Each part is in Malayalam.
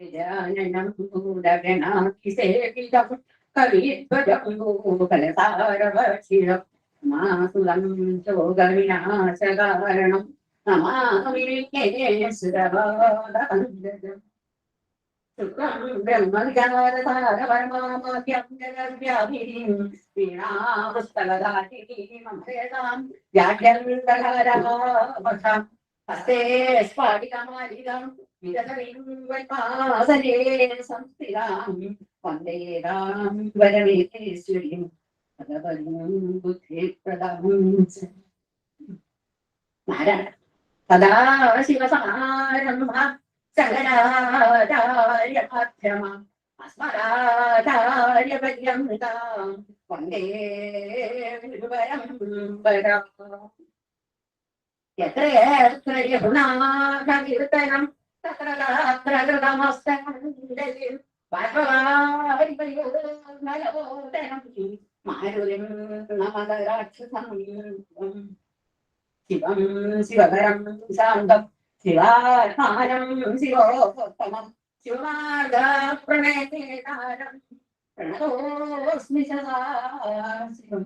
ഗജാനനം ഭൂതഗണാതിസേവിതം കവിധ്വജം ഭൂകലസാരവക്ഷിരം മാസുലം ശോകവിനാശകാരണം നമാമി കേശവപാദപങ്കജം ശുക്ലം ബ്രഹ്മവിചാരസാരപരമാദ്യം ജഗദ്വ്യാപിനീം വീണാപുസ്തകധാരിണീമഭേദാം വ്യാഖ്യന്തകാരാവസാം ഹസ്തേ സ്ഫാടികമാലികാം വിരസവിംബൽപാസനേ സംസ്ഥിതാം വന്ദേതാം വരമേശ്വരീം ഭഗവതീം ബുദ്ധിപ്രദാം നാരായണ സദാ ശിവസമാരംഭാം ശങ്കരാചാര്യമധ്യമാം അസ്മദാചാര്യപര്യന്താം വന്ദേ ഗുരുപരമ്പരാം യത്ര യത്ര യമുനാകീർത്തനം തത്ര തത്ര കൃതമസ്തമണ്ഡലിം പാർവവാരിപയോർമലോദനം മാരുതിം നമത രാക്ഷസം ശിവം ശിവകരം ശാന്തം ശിവാത്മാനം ശിവോത്തമം ശിവമാർഗപ്രണേതാരം പ്രണതോസ്മി സദാശിവം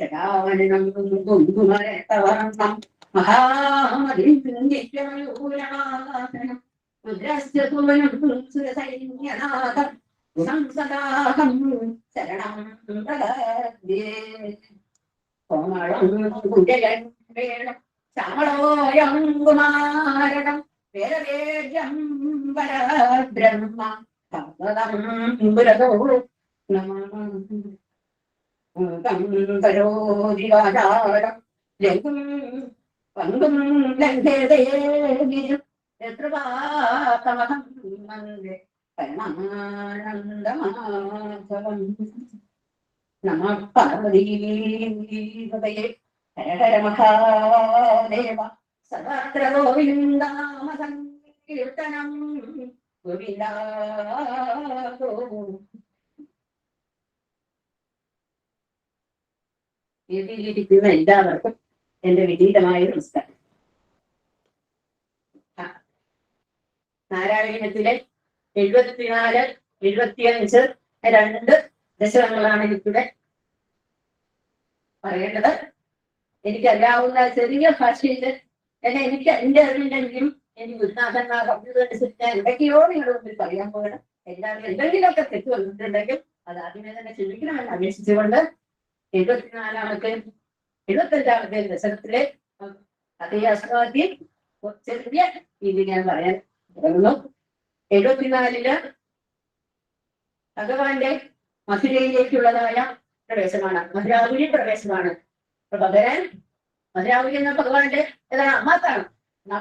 ചടാവനം കുങ്കുമരക്തവർണം മഹാമതിന്ദിത്യയൂരമാസനം രുദ്രസ്യതൂനം സുരസൈന്യനാഥം സംസദാഹം ശരണം പ്രദദ്യേ കോമളം കുജയൻ വേണം ശ്യാമളോയം കുമാരണം വേദവേദ്യം പരബ്രഹ്മ ഭഗവതം പുരതോ നമഃ കരോതി വാചാരം ലഘും പങ്കും ലംഘയതേ ഗിരിം യത്രപാതമഹം വന്ദേ പരമാനന്ദമാധവം നമഃ പാർവതീപതയേ ഹര ഹര മഹാദേവ സർവത്ര ഗോവിന്ദനാമസങ്കീർത്തനം ഗോവിന്ദ വേദിയിലിരിക്കുന്ന എല്ലാവർക്കും എന്റെ വിനീതമായ നമസ്കാരം. നാരായണത്തിലെ 74, 75, 2 ദശകങ്ങളാണ് എനിക്കിവിടെ പറയേണ്ടത്. എനിക്കറിയാവുന്ന ചെറിയ ഭാഷയിൽ എനിക്ക് എന്റെ അറിവില്ലെങ്കിലും എനിക്ക് ഗുരുനാഥന്മാർ കമ്പ്യൂട്ടർ എന്തൊക്കെയോ നിങ്ങളുടെ മുമ്പിൽ പറയാൻ പോകണം. എല്ലാവരും എന്തെങ്കിലുമൊക്കെ തെറ്റ് വന്നിട്ടുണ്ടെങ്കിൽ അത് ആദ്യമേ തന്നെ ക്ഷമിക്കണമെന്ന് അപേക്ഷിച്ചുകൊണ്ട് 74-ാമത്തെ 75-ാമത്തെ ദശകത്തിലെ അതേ അസ്വാദ്യം ചെറിയ രീതി ഞാൻ പറയാൻ തുടങ്ങുന്നു. 74-ല് ഭഗവാന്റെ മധുരയിലേക്കുള്ളതായ പ്രവേശമാണ്, മധുരാപുരി പ്രവേശമാണ്. അപ്പൊ പകരാൻ മധുരാപുരി എന്ന ഭഗവാന്റെ ഏതാണ്? അമ്മാത്താണ്,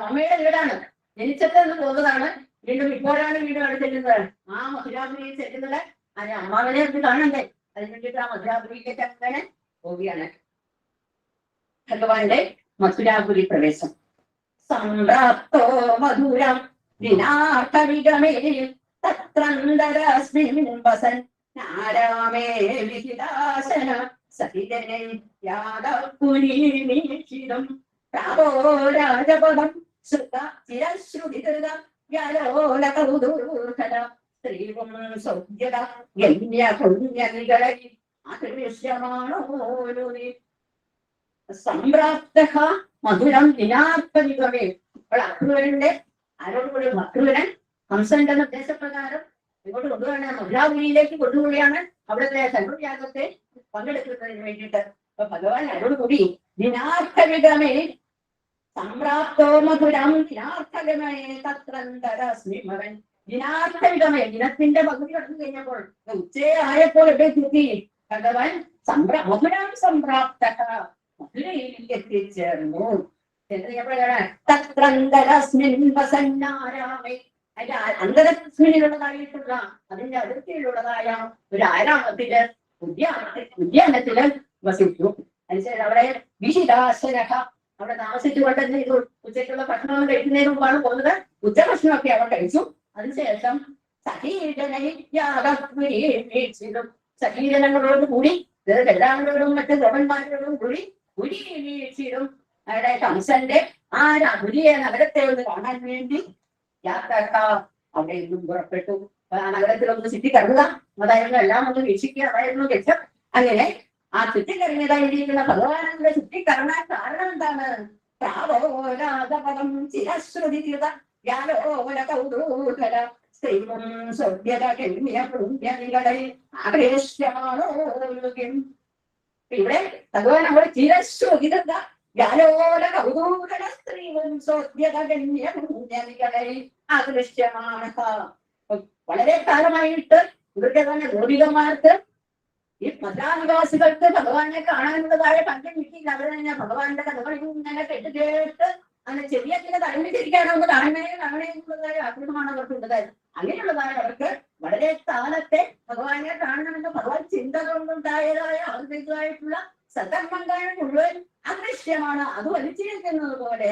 അമ്മയുടെ വീടാണ്. ജനിച്ചതെന്ന് പോകുന്നതാണ്. വീണ്ടും ഇപ്പോഴാണ് വീണ്ടും അവിടെ ചെല്ലുന്നത്. ആ മധുരാപുരിയിൽ ചെല്ലുന്നത് അതിന് അമ്മാവനെ ഒന്ന് കാണണ്ടേ, അതിന് വേണ്ടിയിട്ട് ആ മധുരാപുരിയിലേക്ക് അങ്ങനെ പോവുകയാണ്. ഭഗവാന്റെ മധുരാപുരി പ്രവേശം. സംപ്രാപ്തോ മധുരം വിനാർത്ഥവിഗമേ തത്രന്തരസ്മിൻ വസൻ നാരാമേ വിഹിതാസന സഹിതനെ യാദപുരീമീക്ഷിതം പ്രാവോ രാജപദം ശ്രുത ചിരശ്രുതികൃത വ്യാലോലകൗദൂർഹര സ്ത്രീവും സൗദ്യത ഗണ്യ പുണ്യനികളി അദൃശ്യമാണോരുനി സംപ്രാപ്ത മധുരം വിനാർത്ഥവിഗമേ. അപ്പോൾ അക്രൂരന്റെ ആരോടുകൂടി അക്രൂരൻ ഹംസന്റെ നിർദ്ദേശപ്രകാരം ഇങ്ങോട്ട് കൊണ്ടുപോകണ മധുരാപുരിയിലേക്ക് കൊണ്ടുപോവുകയാണ്. അവിടുത്തെ സന്യാസത്തെ പങ്കെടുക്കുന്നതിന് വേണ്ടിയിട്ട്. അപ്പൊ ഭഗവാൻ ആരോടുകൂടി ദിനാർത്ഥവിഗമേ സംപ്രാപ്തോ മധുരം ദിനാർത്ഥഗമേ തത്രന്തരസ്മിമവൻ. ദിനാർത്ഥവിഗമേ, ദിനത്തിന്റെ പകുതി കടന്നു കഴിഞ്ഞപ്പോൾ ഉച്ചയായപ്പോൾ എവിടെ എത്തി ഭഗവാൻ? മധുരം സംപ്രാപ്ത, മധുരയിൽ എത്തിച്ചേർന്നു. തത്രന്തരസ്മിൻ വസന്നാരാമേ, അതിന്റെ അന്തരസ്മിനുള്ളതായിട്ടുള്ള അതിന്റെ അതിർത്തിയിലുള്ളതായ ഒരു ആരാമത്തില് ഉദ്യാനത്തില് വസിച്ചു. അതിനുശേഷം അവിടെ വിശിതാശനഃ അവിടെ താമസിച്ചുകൊണ്ട് എന്ത് ചെയ്തു? ഉച്ചയ്ക്കുള്ള ഭക്ഷണം കഴിക്കുന്നതിന് മുമ്പാണ് പോകുന്നത്. ഉച്ചഭക്ഷണമൊക്കെ അവിടെ കഴിച്ചു. അതിനുശേഷം സഹീജനങ്ങളോട് കൂടി എല്ലാവരോടും മറ്റ് ദ്രവന്മാരോടും കൂടി വീക്ഷിടും. അവിടെ കംസന്റെ ആ പുതിയ നഗരത്തെ ഒന്ന് കാണാൻ വേണ്ടി യാത്ര അവിടെ നിന്നും പുറപ്പെട്ടു. നഗരത്തിലൊന്ന് ചുറ്റിക്കറങ്ങുക, അതായിരുന്നു എല്ലാം ഒന്ന് വീക്ഷിക്കുക, അതായിരുന്നു ലക്ഷ്യം. അങ്ങനെ ആ ചുറ്റിക്കറങ്ങിയതായിരിക്കുന്ന ഭഗവാനന്റെ ചുറ്റിക്കറങ്ങാൻ കാരണം എന്താണ്? പ്രാവോരാധപദം ചിരശ്രുതി തീർത്ത വ്യാലോല കൗതൂഹല സ്ത്രീവും സൗദ്യത കെണ്യ പുണ്യനികളെ ആകേശ്യമാണോഗ്യം. ഇവിടെ ഭഗവാൻ അവിടെ ചിരശ്രുതി തീർത്ത വ്യാലോല കൗതൂഹല സ്ത്രീവും സൗദ്യത കെണ്യ പുണ്യനികളെ ആകൃശ്യമാണ്. വളരെ കാലമായിട്ട് ഇവരുടെ തന്നെ ഗോപികമാർക്ക്, ഈ മദ്രാനിവാസികൾക്ക് ഭഗവാനെ കാണാനുള്ളതായ പങ്കം കിട്ടിയില്ല. അവർ തന്നെ ഭഗവാന്റെ കഥകൾ ഇങ്ങനെ കേട്ട് കേട്ട് അങ്ങനെ ചെറിയ തടഞ്ഞിട്ടിരിക്കാനോ ഒന്ന് കാണണേ എന്നുള്ളതായ ആഗ്രഹമാണ് അവർക്കുള്ളത്. അങ്ങനെയുള്ളതായ അവർക്ക് വളരെ കാലത്തെ ഭഗവാനെ കാണണമെന്ന് ഭഗവാൻ ചിന്ത കൊണ്ടുണ്ടായതായ അവരുടേതായിട്ടുള്ള സകർമ്മങ്ങൾ മുഴുവൻ അദൃശ്യമാണ്. അത് വലിച്ചിരിക്കുന്നത് പോലെ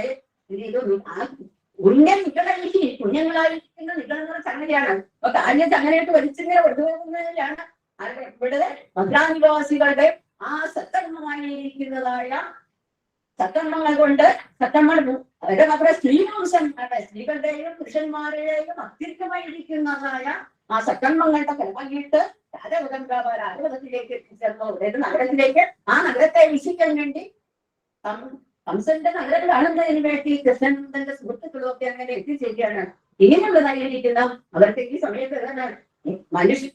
പുണ്യങ്ങളായിരിക്കുന്ന നിഗളങ്ങൾ സംഗതിയാണ്. അപ്പൊ കാര്യം സംഗതിയായിട്ട് വലിച്ചിങ്ങനെ കൊണ്ടുപോകുന്നതിലാണ് ഇവിടെ മദ്രാനിവാസികളുടെ ആ സത്കർമ്മമായിരിക്കുന്നതായ സത്കർമ്മങ്ങൾ കൊണ്ട് സത്കർമ്മ അവരുടെ മാത്രം സ്ത്രീവംശങ്ങളുടെ സ്ത്രീകളുടെയും പുരുഷന്മാരുടെയും അത്യന്തമായിരിക്കുന്നതായ ആ സത്കർമ്മങ്ങളുടെ ഫലമായിട്ട് രാജവതത്തിലേക്ക് എത്തിച്ചേർന്നു. അതായത് നഗരത്തിലേക്ക്, ആ നഗരത്തെ വീക്ഷിക്കാൻ വേണ്ടി കംസന്റെ നഗരം കാണുന്നതിന് വേണ്ടി കൃഷ്ണൻ തന്റെ സുഹൃത്തുക്കളും ഒക്കെ അങ്ങനെ എത്തിച്ചേരുകയാണ്. ഇങ്ങനെയുള്ളതായിരിക്കുന്ന അവർക്ക് ഈ സമയത്ത്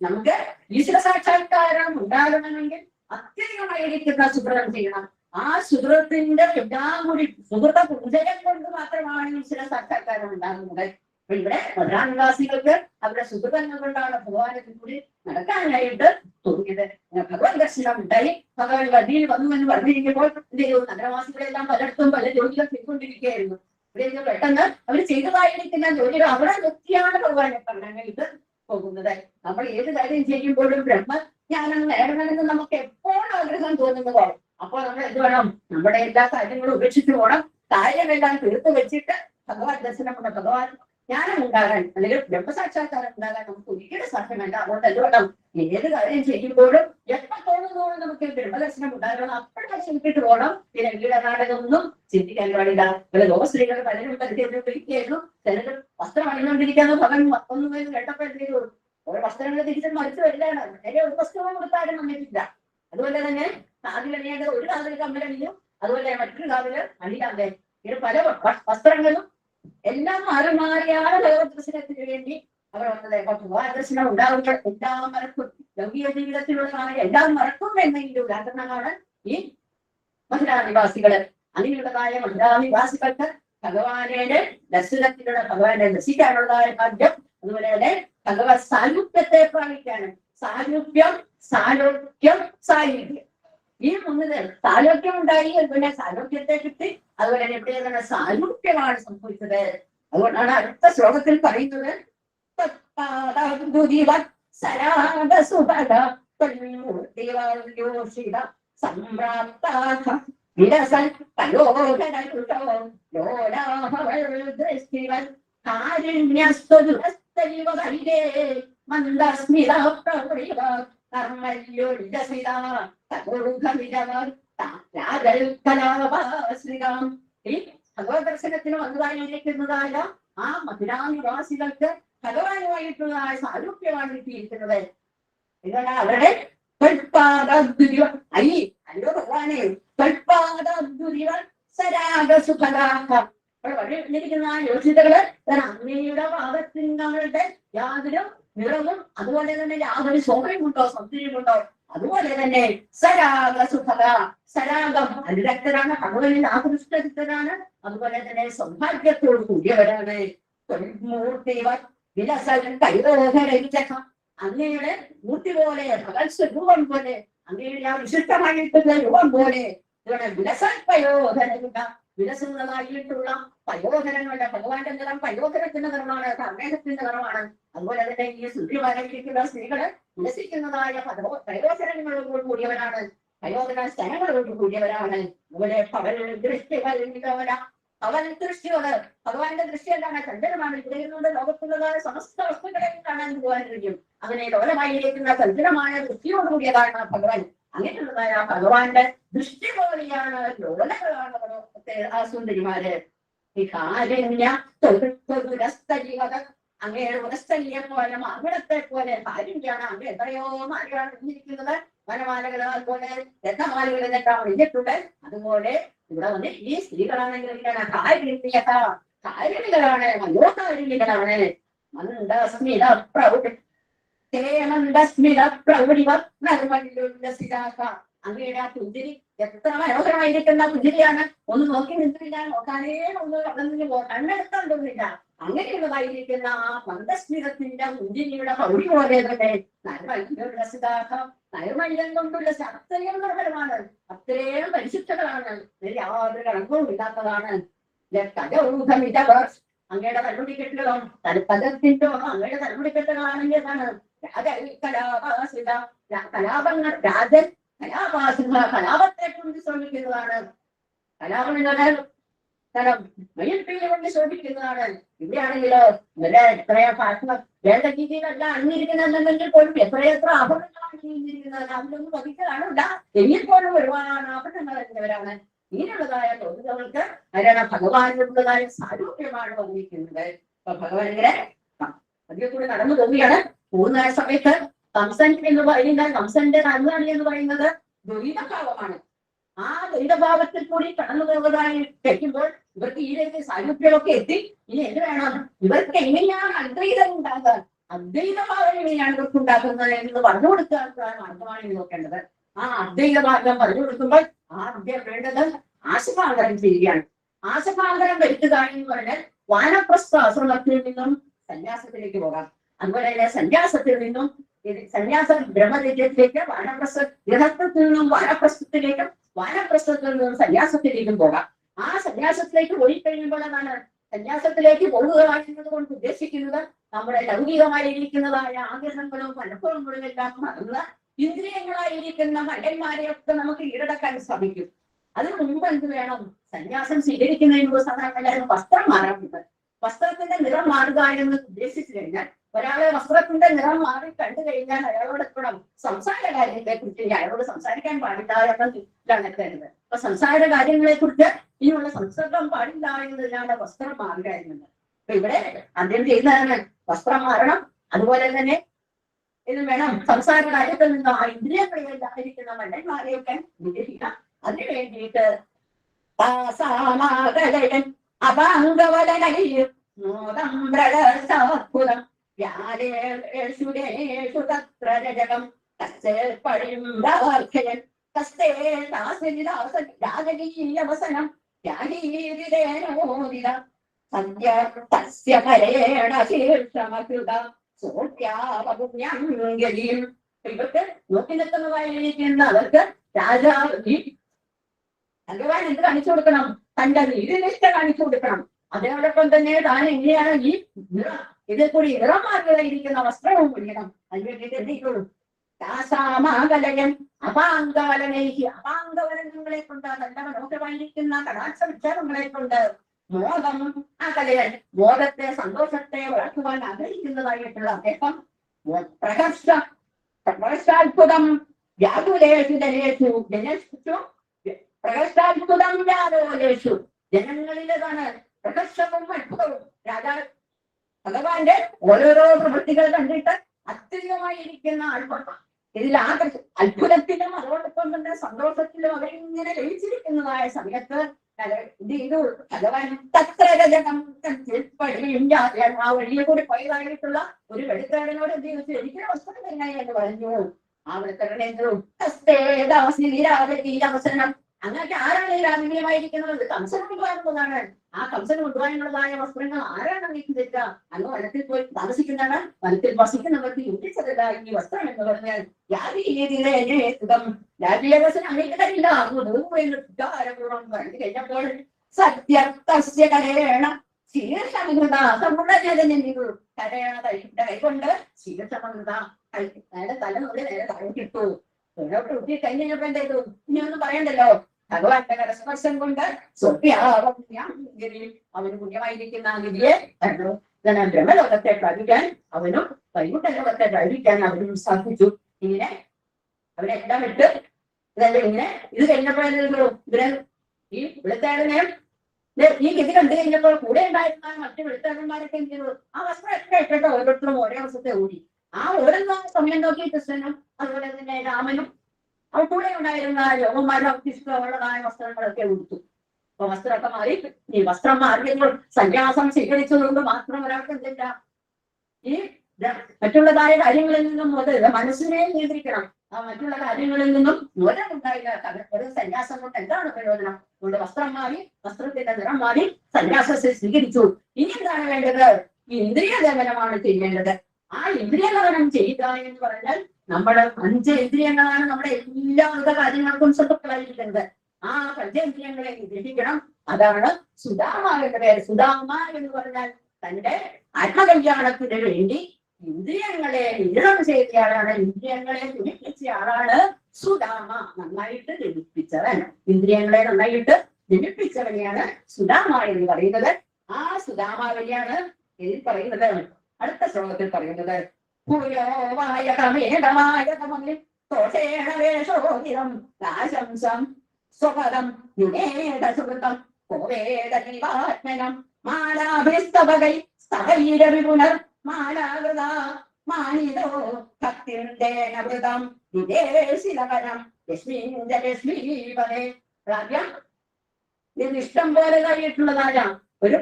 നമുക്ക് ഈശ്വര സാക്ഷാത്കാരം ഉണ്ടാകണമെങ്കിൽ അത്യധികമായിരിക്കുന്ന സുഹൃതം ചെയ്യണം. ആ സുഹൃത്തിന്റെ എല്ലാം കൂടി സുഹൃത പൂജനം കൊണ്ട് മാത്രമാണ് ഈശ്വര സാക്ഷാത്കാരം ഉണ്ടാകുന്നത്. അപ്പൊ ഇവിടെ മദ്രാനിവാസികൾക്ക് അവരുടെ സുഹൃതങ്ങൾ കൊണ്ടാണ് ഭഗവാനത്തിൽ കൂടി നടക്കാനായിട്ട് തോന്നിയത്. ഭഗവാൻ ദർശനം ഉണ്ടായി. ഭഗവാൻ വഴിയിൽ വന്നു എന്ന് പറഞ്ഞിരിക്കുമ്പോൾ എന്ത് ചെയ്തു? നഗരവാസികളെല്ലാം പലയിടത്തും പല ജോലികൾ ചെയ്തുകൊണ്ടിരിക്കുകയായിരുന്നു. ഇവിടെ പെട്ടെന്ന് അവർ ചെയ്തതായിരിക്കുന്ന ജോലികൾ അവിടെ വ്യക്തിയാണ് ഭഗവാനെ കാണാനായിട്ട് പോകുന്നത്. നമ്മൾ ഏത് കാര്യം ചെയ്യുമ്പോഴും ബ്രഹ്മജ്ഞാനം നേടണമെന്ന് നമുക്ക് എപ്പോഴും ആഗ്രഹം തോന്നുന്നതോ അപ്പോൾ നമ്മൾ എന്ത് വേണം? നമ്മുടെ എല്ലാ കാര്യങ്ങളും ഉപേക്ഷിച്ച് പോകണം. കാര്യമെല്ലാം തീർത്ത് വെച്ചിട്ട് ഭഗവാൻ ദർശനമുണ്ട്, ഭഗവാൻ ജ്ഞാനം ഉണ്ടാകാൻ അല്ലെങ്കിൽ ബ്രഹ്മസാക്ഷാത്കാരം ഉണ്ടാകാൻ നമുക്ക് ഒരിക്കലും സാധ്യമല്ല. അതുകൊണ്ട് എന്ത് വേണം? ഏത് കാര്യം ചെയ്യുമ്പോഴും എപ്പോൾ തോന്നുന്നതോടെ നമുക്ക് ബ്രഹ്മദർശനം ഉണ്ടാകണം. അപ്പോഴത്തെ ചിന്തിട്ട് പോകണം. പിന്നെ വീടനാടകമൊന്നും ചിന്തിക്കാൻ പാടില്ല. പല ലോകസ്ത്രീകൾ പലരും പരിചയപ്പെട്ടിരിക്കുകയായിരുന്നു. ചിലർ വസ്ത്രം അണിഞ്ഞുകൊണ്ടിരിക്കാന്ന് ഭഗവാൻ ഒന്നും കേട്ടപ്പോഴത്തേക്ക് ഓരോ വസ്ത്രങ്ങൾ തിരിച്ച് മറിച്ച് വരികയാണ്. നേരെ ഒരു വസ്ത്രവും കൊടുത്താലും വന്നിട്ടില്ല. അതുപോലെ തന്നെ കാതിലണിയേണ്ടത് ഒരു കാതിൽ കമ്മലണിയും, അതുപോലെ മറ്റൊരു കാതില് അണിയാതെ ഇങ്ങനെ പല വസ്ത്രങ്ങളും എല്ലാം മാറിയാണ് ലോകദർശനത്തിന് വേണ്ടി അവർ വന്നത്. അപ്പൊ ഭഗവാൻ ദർശനം ഉണ്ടാകുമ്പോൾ എല്ലാം മറക്കും. ലൗകിക ജീവിതത്തിലുള്ളതായ എല്ലാം മറക്കും എന്നതിന്റെ ഉദാഹരണമാണ് ഈ മധുരാനിവാസികള്. അങ്ങനെയുള്ളതായ മധുരാനിവാസികൾക്ക് ഭഗവാനെ ദർശനത്തിലൂടെ ഭഗവാനെ ദർശിക്കാനുള്ളതായ ഭാഗ്യം, അതുപോലെ തന്നെ ഭഗവത് സായുജ്യത്തെ പ്രാപിക്കാനും സായുജ്യം, സാലോക്യം, സായുജ്യം ഈ മൂന്നില് സാലോക്യം ഉണ്ടായി. പിന്നെ സാലോക്യത്തെ കിട്ടി. അതുപോലെ തന്നെ ഇവിടെ തന്നെ സായുജ്യമാണ് സംഭവിച്ചത്. അതുകൊണ്ടാണ് അടുത്ത ശ്ലോകത്തിൽ പറയുന്നത് ഈ ഭഗവത് ദർശനത്തിന് വന്നതായിരിക്കുന്നതായ ആ മധുരാനിവാസികൾക്ക് ഭഗവാനുമായിട്ടുള്ളതായ സാരൂപ്യമാണ് കിട്ടിയിരിക്കുന്നത്. ഇതാണ് അവരുടെ അയ്യോ ഭഗവാനെ വഴിയിരിക്കുന്ന യോജിതകള് അങ്ങയുടെ പാദത്തിങ്ങളുടെ യാതൊരു നിറവും അതുപോലെ തന്നെ യാതൊരു ശോഭയുമുണ്ടോ, സൗന്ദര്യമുണ്ടോ. അതുപോലെ തന്നെ സരാഗസുഖത, സരാഗം അനുരക്തരാണ്, ഭഗവാനിൽ ആകൃഷ്ടരാണ്, അതുപോലെ തന്നെ സൗഭാഗ്യത്തോട് കൂടിയവരാണ്. അങ്ങയുടെ മൂർത്തി പോലെ, ഭഗവത് സ്വരൂപം പോലെ, അങ്ങയുടെ ആ വിശിഷ്ടമായിട്ടുള്ള രൂപം പോലെ വിലസൽപയോധന വിലസുന്നതായിട്ടുള്ള പയോധനങ്ങളുടെ ഭഗവാന്റെ നിറം പയോധനത്തിന്റെ നിറമാണ്, കർമ്മേഹത്തിന്റെ നിറമാണ്. അതുപോലെ തന്നെ ഈ സൂര്യമായിരിക്കുന്ന സ്ത്രീകള് വിലസിക്കുന്നതായ പയോധനങ്ങളോട് കൂടിയവരാണ്, പയോധന സ്ഥലങ്ങളോട് കൂടിയവരാണ്. അതുപോലെ പവൽ ദൃഷ്ടിവര അവൻ ദൃഷ്ടിയോട് ഭഗവാന്റെ ദൃഷ്ടി എന്താണ്? ചന്ദ്രനാണ്. ഇവിടെ ലോകത്തുള്ളതായ സമസ്ത വസ്തുക്കളെയും കാണാൻ ഭഗവാൻ കഴിയും. അങ്ങനെ ലോലമായിരിക്കുന്ന ചന്ദ്രമായ ദൃഷ്ടിയോടുകൂടിയതാണ് ഭഗവാൻ. അങ്ങനെയുള്ളതായ ഭഗവാന്റെ ദൃഷ്ടി പോലെയാണ് ലോലകളാണ് ആ സുന്ദരിമാര്. അങ്ങയുടെ ഉടസ്ഥലിയെ പോലെ അവിടത്തെ പോലെ ഭാര്യയാണ് അങ്ങ് എത്രയോ മാലകളാണ് ഇരിക്കുന്നത്, വനമാലകൾ പോലെ രത്നമാലകൾ എന്നിട്ടാണ് ഒഴിഞ്ഞിട്ടുണ്ട്. അതുപോലെ ഇവിടെ വന്ന് ഈ സ്ത്രീകളാണെങ്കിൽ കാരുണികളാണ്, മനോഹാരിണികളാണ്. മന്ദസ്മിത പ്രൗഢി മന്ദസ്മിത പ്രൗഢിവ നർമ്മല്ലുല്ലസിതാക. അങ്ങയുടെ ആ പുഞ്ചിരി എത്ര മനോഹരമായിരിക്കുന്ന പുഞ്ചിരിയാണ്. ഒന്ന് നോക്കി നിന്നില്ല, നോക്കാനേ ഒന്ന് കടന്നു കണ്ണെടുത്തോണ്ടില്ല. അങ്ങനെയുള്ളതായിരിക്കുന്ന ആ മന്ദസ്മിതത്തിന്റെ പുഞ്ചിരിയുടെ പൗഢി പോലെ തന്നെ നർമ്മല്ലുല്ലസിതാക. നൈർമല്യം കൊണ്ടുള്ള അത്രയും മനോഹരമാണ്, അത്രയും പരിശുദ്ധകളാണ്, യാതൊരു കളങ്കവും ഇല്ലാത്തതാണ്. അങ്ങയുടെ തലമുടിക്കെട്ടുകളോ തലപ്പദത്തിൻ്റോ അങ്ങയുടെ തലമുടിക്കെട്ടുകളാണെങ്കിൽ എന്താണ് കലാപങ്ങൾ രാജൻ കലാപത്തെ കൊണ്ട് ശ്രമിക്കുന്നതാണ്. കലാപം മയിൽപ്പീലി കൊണ്ട് ശോഭിക്കുന്നതാണ്. ഇവിടെയാണെങ്കിലോ ഇവരെ എത്രയോ ഭാഷ വേണ്ട രീതിയിലല്ല അണിഞ്ഞിരിക്കുന്നെന്നുണ്ടെങ്കിൽ പോലും എത്രയെത്ര ആഭരണങ്ങളാണ് അണിഞ്ഞിരിക്കുന്നത്. അതിലൊന്നും പതിക്കലാണില്ല, എങ്കിൽ പോലും ഒരുപാട് ആഭരണങ്ങൾ അണിഞ്ഞവരാണ്. ഇങ്ങനെയുള്ളതായ തോന്നുകൾക്ക് ആരാണ് ഭഗവാനുള്ളതായ സാരൂപ്യമാണ് വന്നിരിക്കുന്നത്. അപ്പൊ ഭഗവാൻ ഇങ്ങനെ അതിൽ കൂടെ നടന്നു പോവുകയാണ്. പോകുന്ന സമയത്ത് കംസൻ എന്ന് പറയുന്ന കംസന്റെ നന്ദി എന്ന് പറയുന്നത് ദ്വൈതഭാവമാണ്. ആ ദ്വൈതഭാവത്തിൽ കൂടി കടന്നു പോകുന്നതായി കഴിക്കുമ്പോൾ ഇവർക്ക് ഇതിലേക്ക് സാരൂപ്യമൊക്കെ എത്തി. ഇനി എന്ത് വേണം, ഇവർക്ക് എങ്ങനെയാണ് അദ്വൈതം ഉണ്ടാകുക, അദ്വൈതഭാവം എങ്ങനെയാണ് ഇവർക്ക് ഉണ്ടാക്കുന്നത് എന്ന് പറഞ്ഞു കൊടുക്കാനുള്ള മാർഗമാണ് ഇത് നോക്കേണ്ടത്. ആ അദ്വൈത മാർഗം പറഞ്ഞു കൊടുക്കുമ്പോൾ ആദ്യം വേണ്ടത് ആശഭാന്തരം ചെയ്യുകയാണ്. ആശഭാന്തരം വരുത്തുക എന്ന് പറഞ്ഞാൽ വാനപ്രസ്ഥ ആശ്രമത്തിൽ നിന്നും സന്യാസത്തിലേക്ക് പോകാം. അതുപോലെ തന്നെ സന്യാസത്തിൽ നിന്നും സന്യാസ ബ്രഹ്മചര്യത്തിലേക്ക് വാനപ്രസ്ഥ ഗൃഹത്തിൽ നിന്നും വാനപ്രസ്ഥത്തിലേക്കും വാനപ്രസ്ഥത്തിൽ നിന്നും സന്യാസത്തിലേക്കും പോകാം. ആ സന്യാസത്തിലേക്ക് പോയി കഴിയുമ്പോൾ അതാണ് സന്യാസത്തിലേക്ക് പോകുക എന്നത് കൊണ്ട് ഉദ്ദേശിക്കുന്നത് നമ്മുടെ ലൗകികമായിരിക്കുന്നതായ ആഗ്രഹങ്ങളും മനഃപ്പുറങ്ങളും എല്ലാം മറന്ന് ഇന്ദ്രിയങ്ങളായിരിക്കുന്ന മകന്മാരെയൊക്കെ നമുക്ക് കീഴടക്കാൻ സാധിക്കും. അതിന് മുമ്പ് എന്ത് വേണം, സന്യാസം സ്വീകരിക്കുന്നതിന് മുമ്പ് സാധാരണ എല്ലാവരും വസ്ത്രം മാറാറുണ്ട്. വസ്ത്രത്തിന്റെ നിറം മാറുക എന്ന് ഉദ്ദേശിച്ചു കഴിഞ്ഞാൽ ഒരാളെ വസ്ത്രത്തിന്റെ നിറം മാറി കണ്ടു കഴിഞ്ഞാൽ അയാളോട് എപ്പോഴും സംസാര കാര്യങ്ങളെ കുറിച്ച് അയാളോട് സംസാരിക്കാൻ പാടില്ല എന്നാണ് എത്തേണ്ടത്. അപ്പൊ സംസാര കാര്യങ്ങളെ കുറിച്ച് ഇനിയുള്ള സംസർഗം പാടില്ല എന്നതിനാണ് വസ്ത്രം മാറുക എന്നത്. അപ്പൊ ഇവിടെ അദ്ദേഹം ചെയ്യുന്നതാണ് വസ്ത്രം മാറണം. അതുപോലെ തന്നെ ഇത് വേണം സംസാര കാര്യത്തിൽ നിന്ന് ആ ഇന്ദ്രിയങ്ങളിലായിരിക്കുന്ന മണ്ടന്മാരെയൊക്കെ നിരസിക്കാം. അതിനു വേണ്ടിയിട്ട് ഇവർക്ക് നോക്കി നിൽക്കുന്നതായിരിക്കുന്ന അവർക്ക് രാജാവ് ഭഗവാൻ എന്ത് കാണിച്ചു കൊടുക്കണം, തന്റെ നീതിനിഷ്ഠ കാണിച്ചു കൊടുക്കണം. അതോടൊപ്പം തന്നെ താൻ എങ്ങനെയാണ് ഈ നിറം ഇതിൽ കൂടി നിറം മാറിയിരിക്കുന്ന വസ്ത്രവും കുടിക്കണം. അതിന് വേണ്ടിയിട്ട് എന്തെയ്യുള്ളൂ, അപാംഗവലനൈഹി അപാംഗവലനങ്ങളെ കൊണ്ട് നല്ല മനോഹരമായിരിക്കുന്ന കടാക്ഷ വിക്ഷേപങ്ങളെ കൊണ്ട് മോദം ആ കലയൻ മോദത്തെ സന്തോഷത്തെ വളർത്തുവാൻ ആഗ്രഹിക്കുന്നതായിട്ടുള്ള അദ്ദേഹം പ്രഹർഷാത്ഭുതം വ്യാകുലേഷു ജനേഷു ജനേഷു പ്രഹർഷാത്ഭുതം വ്യാകുലേഷു ജനങ്ങളിലേതാണ് പ്രഹർഷവും അത്ഭുതവും. രാജാ ഭഗവാന്റെ ഓരോരോ പ്രവൃത്തികൾ കണ്ടിട്ട് അത്യുതമായിരിക്കുന്ന അത്ഭുതം. ഇതിൽ ആ അത്ഭുതത്തിലും അതോടൊപ്പം തന്നെ സന്തോഷത്തിലും അവരിങ്ങനെ ലയിച്ചിരിക്കുന്നതായ സമയത്ത് ഇത് ചെയ്തു ഭഗവാൻ തത്രരജകം ആ വഴിയെ കൂടി പോയതായിട്ടുള്ള ഒരു വെളിക്കാരനോട് എന്ത് ചെയ്തു, എനിക്കൊരു വസ്ത്രം തന്നെ എന്ന് പറഞ്ഞു. ആ വെളിക്കാരനെ അവസരം അങ്ങനെയൊക്കെ ആരാണ് ഈ രാജകീയമായിരിക്കുന്നത്, കംസന് കൊണ്ടുപോകുന്നതാണ്. ആ കംസന് കൊണ്ടുപോകാനുള്ളതായ വസ്ത്രങ്ങൾ ആരാണ് നീക്കിതെറ്റുക? അങ്ങ് വനത്തിൽ പോയി താമസിക്കുന്നതാണ്, വനത്തിൽ വസിക്കുന്നവർക്ക് യുദ്ധിച്ചതല്ല ഈ വസ്ത്രം എന്ന് പറഞ്ഞാൽ യാതൊരു രാജീയവസനം അങ്ങനെ തരില്ല. ധിക്കാരപൂർവ്വം പറഞ്ഞു കഴിഞ്ഞപ്പോൾ സത്യസ്യ കരേണ ശീർഷമൃത സമുദ്രജനു കരേണ കൈകൊണ്ട് ശീർഷമൃത നേരെ തല നുള്ളി നേരെ താഴോട്ടിട്ടു. ഊട്ടി കഴിഞ്ഞപ്പോ എന്ത് ചെയ്തു, ഇനി ഒന്നും പറയണ്ടല്ലോ. ഭഗവാന്റെ കരസ്പർശം കൊണ്ട് അവന് പുണ്യമായിരിക്കുന്ന ഗിരിയെ ബ്രഹ്മലോകത്തെ പ്രാപിക്കാൻ അവനും വൈകുണ്ഠ ലോകത്തെ പ്രാപിക്കാൻ അവനും സാധിച്ചു. ഇങ്ങനെ അവരെല്ലാം ഇട്ട് ഇതല്ല ഇങ്ങനെ ഇത് കഴിഞ്ഞപ്പോഴേ ഇതിന് ഈ വെളുത്തേടനെ ഈ ഗതി കണ്ടു കഴിഞ്ഞപ്പോൾ കൂടെ ഉണ്ടായിരുന്ന മറ്റു വെളുത്തകന്മാരൊക്കെ എന്ത് ചെയ്തു? ആ വസ്ത്രമൊക്കെ ഇട്ടിട്ട് ഓരോരുത്തരും ഓരോ വസ്ത്രത്തെ ഓടി. ആ ഓടുന്ന സമയം നോക്കി കൃഷ്ണനും അതുപോലെ തന്നെ രാമനും അവ കൂടെ ഉണ്ടായിരുന്ന യോഗന്മാരും അവർക്ക് ഇഷ്ടമുള്ളതായ വസ്ത്രങ്ങളൊക്കെ ഉടുത്തു. അപ്പൊ വസ്ത്രമൊക്കെ മാറി. ഈ വസ്ത്രം മാറിയപ്പോൾ സന്യാസം സ്വീകരിച്ചതുകൊണ്ട് മാത്രം ഒരാൾക്ക് എന്തില്ല, ഈ മറ്റുള്ളതായ കാര്യങ്ങളിൽ നിന്നും മനസ്സിനെ നിയന്ത്രിക്കണം. ആ മറ്റുള്ള കാര്യങ്ങളിൽ നിന്നും മോചനമുണ്ടായില്ല. ഒരു സന്യാസം കൊണ്ട് എന്താണ് പ്രയോജനം? കൊണ്ട് വസ്ത്രം മാറി, വസ്ത്രത്തിന്റെ നിറം മാറി, സന്യാസത്തെ സ്വീകരിച്ചു. ഇനി എന്താണ് വേണ്ടത്? ഈ ഇന്ദ്രിയ ദമനമാണ് ചെയ്യേണ്ടത്. ആ ഇന്ദ്രിയ ദമനം ചെയ്യുക എന്ന് പറഞ്ഞാൽ നമ്മുടെ 5 ഇന്ദ്രിയങ്ങളാണ് നമ്മുടെ എല്ലാവിധ കാര്യങ്ങൾക്കും സ്വന്തക്കളായിരിക്കുന്നത്. ആ പഞ്ചേന്ദ്രിയങ്ങളെ ഗ്രഹിക്കണം. അതാണ് സുധാമ എന്ന പേര്. സുധാമ എന്ന് പറഞ്ഞാൽ തന്റെ ആത്മകല്യാണത്തിന് വേണ്ടി ഇന്ദ്രിയങ്ങളെ നിരണം ചെയ്തയാളാണ്, ഇന്ദ്രിയങ്ങളെ ജനിപ്പിച്ച ആളാണ് സുധാമ. നന്നായിട്ട് ജനിപ്പിച്ചവൻ, ഇന്ദ്രിയങ്ങളെ നന്നായിട്ട് ജനിപ്പിച്ചവനെയാണ് സുധാമ എന്ന് പറയുന്നത്. ആ സുധാമ വഴിയാണ് ഇതിൽ പറയുന്നത്. അടുത്ത ശ്ലോകത്തിൽ പറയുന്നത് സ്വപദം സുഹൃതം കോവേദാത്മനം മാലാഭിസ്തവകൈ സ്ഥൈരവിപുനർ മാലാകൃത മാനിതോ ഭക്തിർദേനവൃതം വിദേശിലകരം ലക്ഷ്മീപദേ. രാജ്യം ഇത് ഇഷ്ടം പോലെ കഴിഞ്ഞിട്ടുള്ളതായ ഒരു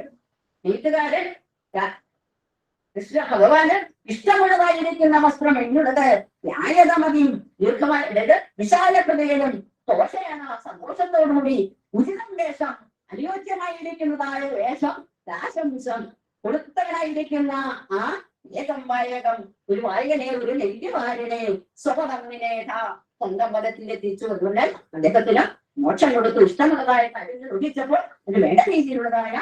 എഴുത്തുകാരൻ കൃഷ്ണ ഭഗവാന് ഇഷ്ടമുള്ളതായിരിക്കുന്ന വസ്ത്രം എന്നുള്ളത് ന്യായതമതിയും ദീർഘമായ വിശാല ഹൃദയനും ദോഷയാണ് സന്തോഷത്തോടുകൂടി ഉചിതം വേഷം, അനുയോജ്യമായിരിക്കുന്നതായ വേഷം, ദാശംസം കൊടുത്തവനായിരിക്കുന്ന ആ ഏകം വായകം ഒരു വായകനെ, ഒരു നെല്ലുവാരനെ സ്വപദമ്മിനെ സ്വന്തം പദത്തിലെത്തിച്ചു. അതുകൊണ്ട് അദ്ദേഹത്തിന് മോക്ഷം കൊടുത്തു. ഇഷ്ടമുള്ളതായ കാര്യങ്ങൾ ഒഴിച്ചപ്പോൾ അതിന് വേണ്ട രീതിയിലുള്ളതായ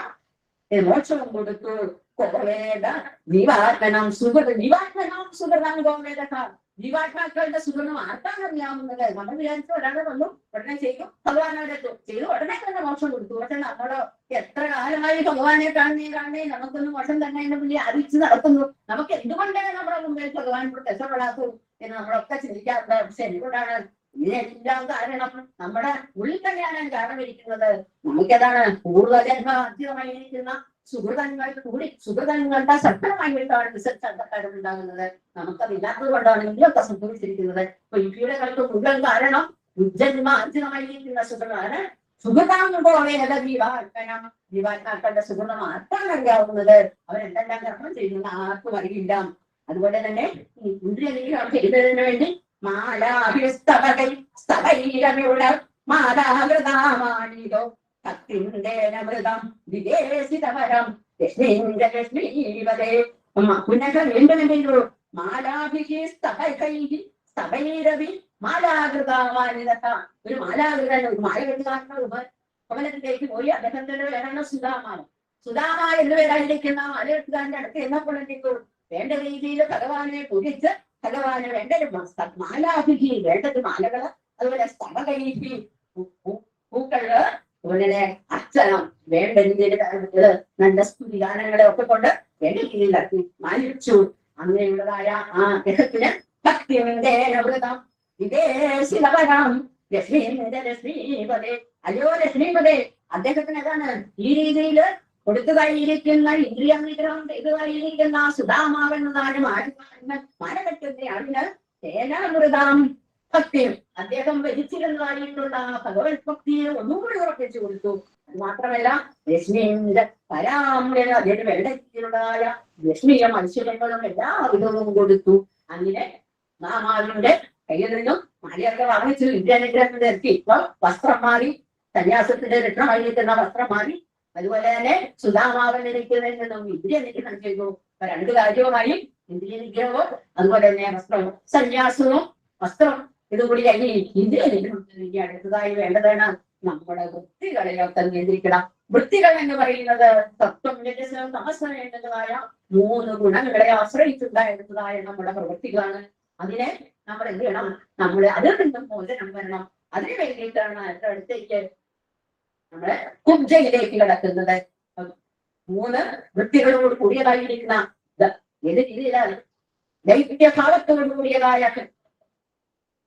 മോക്ഷവും കൊടുത്തു. കോവേദ ജീവാത്മനം സുഹൃത്, ജീവാത്മനം സുഹൃതം ഗോവേദ. ജീവാത്മാക്കളുടെ സുഹൃതം ആർക്കാണ് അറിയാവുന്നത്? നമ്മൾ വിചാരിച്ചു ഒരാളെ വന്നു ഉടനെ ചെയ്യും, ഭഗവാനോടെത്തും, ചെയ്തു ഉടനെ തന്നെ മോക്ഷം കൊടുത്തു. പക്ഷെ നമ്മളോ എത്ര കാലമായി ഭഗവാനെ കാണുന്നേ നമുക്കൊന്നും മോക്ഷം തന്നെ എന്നെ പുള്ളി അറിയിച്ച് നടക്കുന്നു. നമുക്ക് എന്തുകൊണ്ടാണ് നമ്മുടെ മുമ്പിൽ ഭഗവാൻ പ്രത്യക്ഷപ്പെടാത്തു എന്ന് നമ്മളൊക്കെ ചിന്തിക്കാറുണ്ട്. പക്ഷെ എന്തുകൊണ്ടാണ്? ഇതിനെല്ലാം കാരണം നമ്മുടെ ഉള്ളിൽ തന്നെയാണ് കാരണമിരിക്കുന്നത്. നമുക്കതാണ് പൂർവ്വജന്മാർജിതമായിരിക്കുന്ന സുഹൃതങ്ങളുടെ ശക്തമായിട്ടാണ് വിസർജനം ഉണ്ടാകുന്നത്. നമുക്കതില്ലാത്തത് കൊണ്ടാണ് ഇതൊക്കെ സംഭവിച്ചിരിക്കുന്നത്. അപ്പൊ ഈ പീഡകൾക്ക് മുഴുവൻ കാരണം ജന്മാർജിതമായിരിക്കുന്ന സുഹൃതാണ്. സുഹൃതാകുമ്പോഴേത ജീവാത്മനം, ജീവാത്മാക്കളുടെ സുഹൃതം ആർക്കാണ് അറിയാവുന്നത്? അവരെന്തെല്ലാം കർമ്മം ചെയ്യുന്നത് ആർക്കും അറിയില്ല. അതുപോലെ തന്നെ ഈ ഇന്ദ്രിയ നിഗ്രഹം ചെയ്തതിനു വേണ്ടി മാലാഭിസ്തവൈരമിട ഭക്തിമൃതം വിദേശിതപരം ലക്ഷ്മീപദേ. പുനഃ വീണ്ടുമെങ്കിലോ മാലാഭിഹി സ്തവൈഹി സ്തവൈരവി മാലാകൃതമാനിത. ഒരു മാലാകൃതൻ, ഒരു മാല കെട്ടുകാരന ഭവനത്തിലേക്ക് പോയി അദ്ദേഹത്തിന്റെ പേരാണ് സുധാമാനം. സുധാമ എന്ന് പേരായിരിക്കുന്ന മാലകെട്ടുകാരന്റെ അടുത്ത് എന്നപ്പോൾ എന്തെങ്കിലും വേണ്ട രീതിയിൽ ഭഗവാനെ പൂജിച്ച് ഭഗവാന് വേണ്ട മാലാഭിഹി വേണ്ടത് മാലകള്, അതുപോലെ സ്തവകൈഹി പൂക്കള്, അതുപോലെ അർച്ചനം വേണ്ട രീതിയിൽ നല്ല സ്തുതി ഗാനങ്ങളെ ഒക്കെ കൊണ്ട് വേണ്ട രീതിയിലാക്കി മാനിച്ചു. അങ്ങനെയുള്ളതായ ആ ഗ്രഹത്തിന് ഭക്തിമൃതം വിദേശിലപരം ലക്ഷ്മീപദേ. അല്ലയോ ലക്ഷ്മീപദേ, അദ്ദേഹത്തിന് ഏതാണ് ഈ രീതിയിൽ കൊടുത്തതായിരിക്കുന്ന ഇന്ദ്രിയ നിഗ്രഹം ചെയ്തതായിരിക്കുന്ന സുധാമാവെന്നതാണ് മാനകെട്ടുന്ന അതിന് തേനാമൃതാം ഭക്തിയും അദ്ദേഹം വരിച്ചിരുന്നതായിട്ടുള്ള ഭഗവത് ഭക്തിയെ ഒന്നുകൂടി ഉറപ്പിച്ചു കൊടുത്തു. അത് മാത്രമല്ല ലക്ഷ്മിയുടെ പരാമൃത അതിന് വേണ്ടത്തിലുള്ളതായ ലക്ഷ്മിയ മത്സ്യങ്ങളും എല്ലാ വിധവും കൊടുത്തു. അങ്ങനെ നാമാവിന്റെ കയ്യിൽ നിന്നും മാലയൊക്കെ വാങ്ങിച്ചു വിദ്യാനുഗ്രഹം ഇറക്കി. ഇപ്പൊ വസ്ത്രം മാറി, സന്യാസത്തിന്റെ രത്നമായിരിക്കുന്ന വസ്ത്രം മാറി. അതുപോലെ തന്നെ സുധാമാവനിരിക്കുന്നതിൽ നിന്നും ഇന്ദ്രിയ നിഗ്രഹം ചെയ്തു. രണ്ട് കാര്യവുമായി ഇന്ദ്രിയ നിഗ്രഹവും അതുപോലെ തന്നെ വസ്ത്രവും സന്യാസവും വസ്ത്രം ഇതുകൂടി കഴിഞ്ഞ് ഇന്ദ്രിയ നിഗ്രഹം അടുത്തതായി വേണ്ടതാണ് നമ്മുടെ വൃത്തികളെയൊക്കെ നിയന്ത്രിക്കണം. വൃത്തികൾ എന്ന് പറയുന്നത് തത്വം രജസം തമസം എന്നതായ 3 ഗുണങ്ങളെ ആശ്രയിച്ചുണ്ടായിരുന്നതായ നമ്മുടെ പ്രവൃത്തികളാണ്. അതിനെ നമ്മൾ എന്ത് ചെയ്യണം? നമ്മൾ അതിൽ നിന്നും മോചനം വരണം. അതിനു വേണ്ടിയിട്ടാണ് അടുത്തേക്ക് നമ്മള് കുബ്ജയിലേക്ക് കിടക്കുന്നത്. 3 വൃത്തികളോട് കൂടിയതായിരിക്കുന്ന ഏത് രീതിയിലാണ്? ദൈത്യഭാവത്തോട് കൂടിയതായ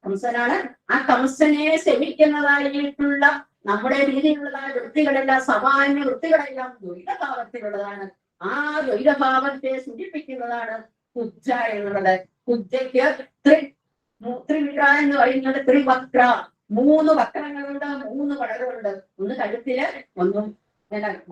കംസനാണ്. ആ കംസനെ സേവിക്കുന്നതായിട്ടുള്ള നമ്മുടെ രീതിയിലുള്ളതായ വൃത്തികളെല്ലാം സാമാന്യ വൃത്തികളെല്ലാം ദ്വൈതഭാവത്തിലുള്ളതാണ്. ആ ദ്വൈതഭാവത്തെ സൂചിപ്പിക്കുന്നതാണ് കുബ്ജ എന്നുള്ളത്. കുബ്ജയ്ക്ക് ത്രിവിക്ര എന്ന് പറയുന്നത് ത്രിവക്ര, 3 വക്രങ്ങളുണ്ട്, 3 പടകളുണ്ട്. ഒന്ന് കഴുത്തില്, ഒന്നും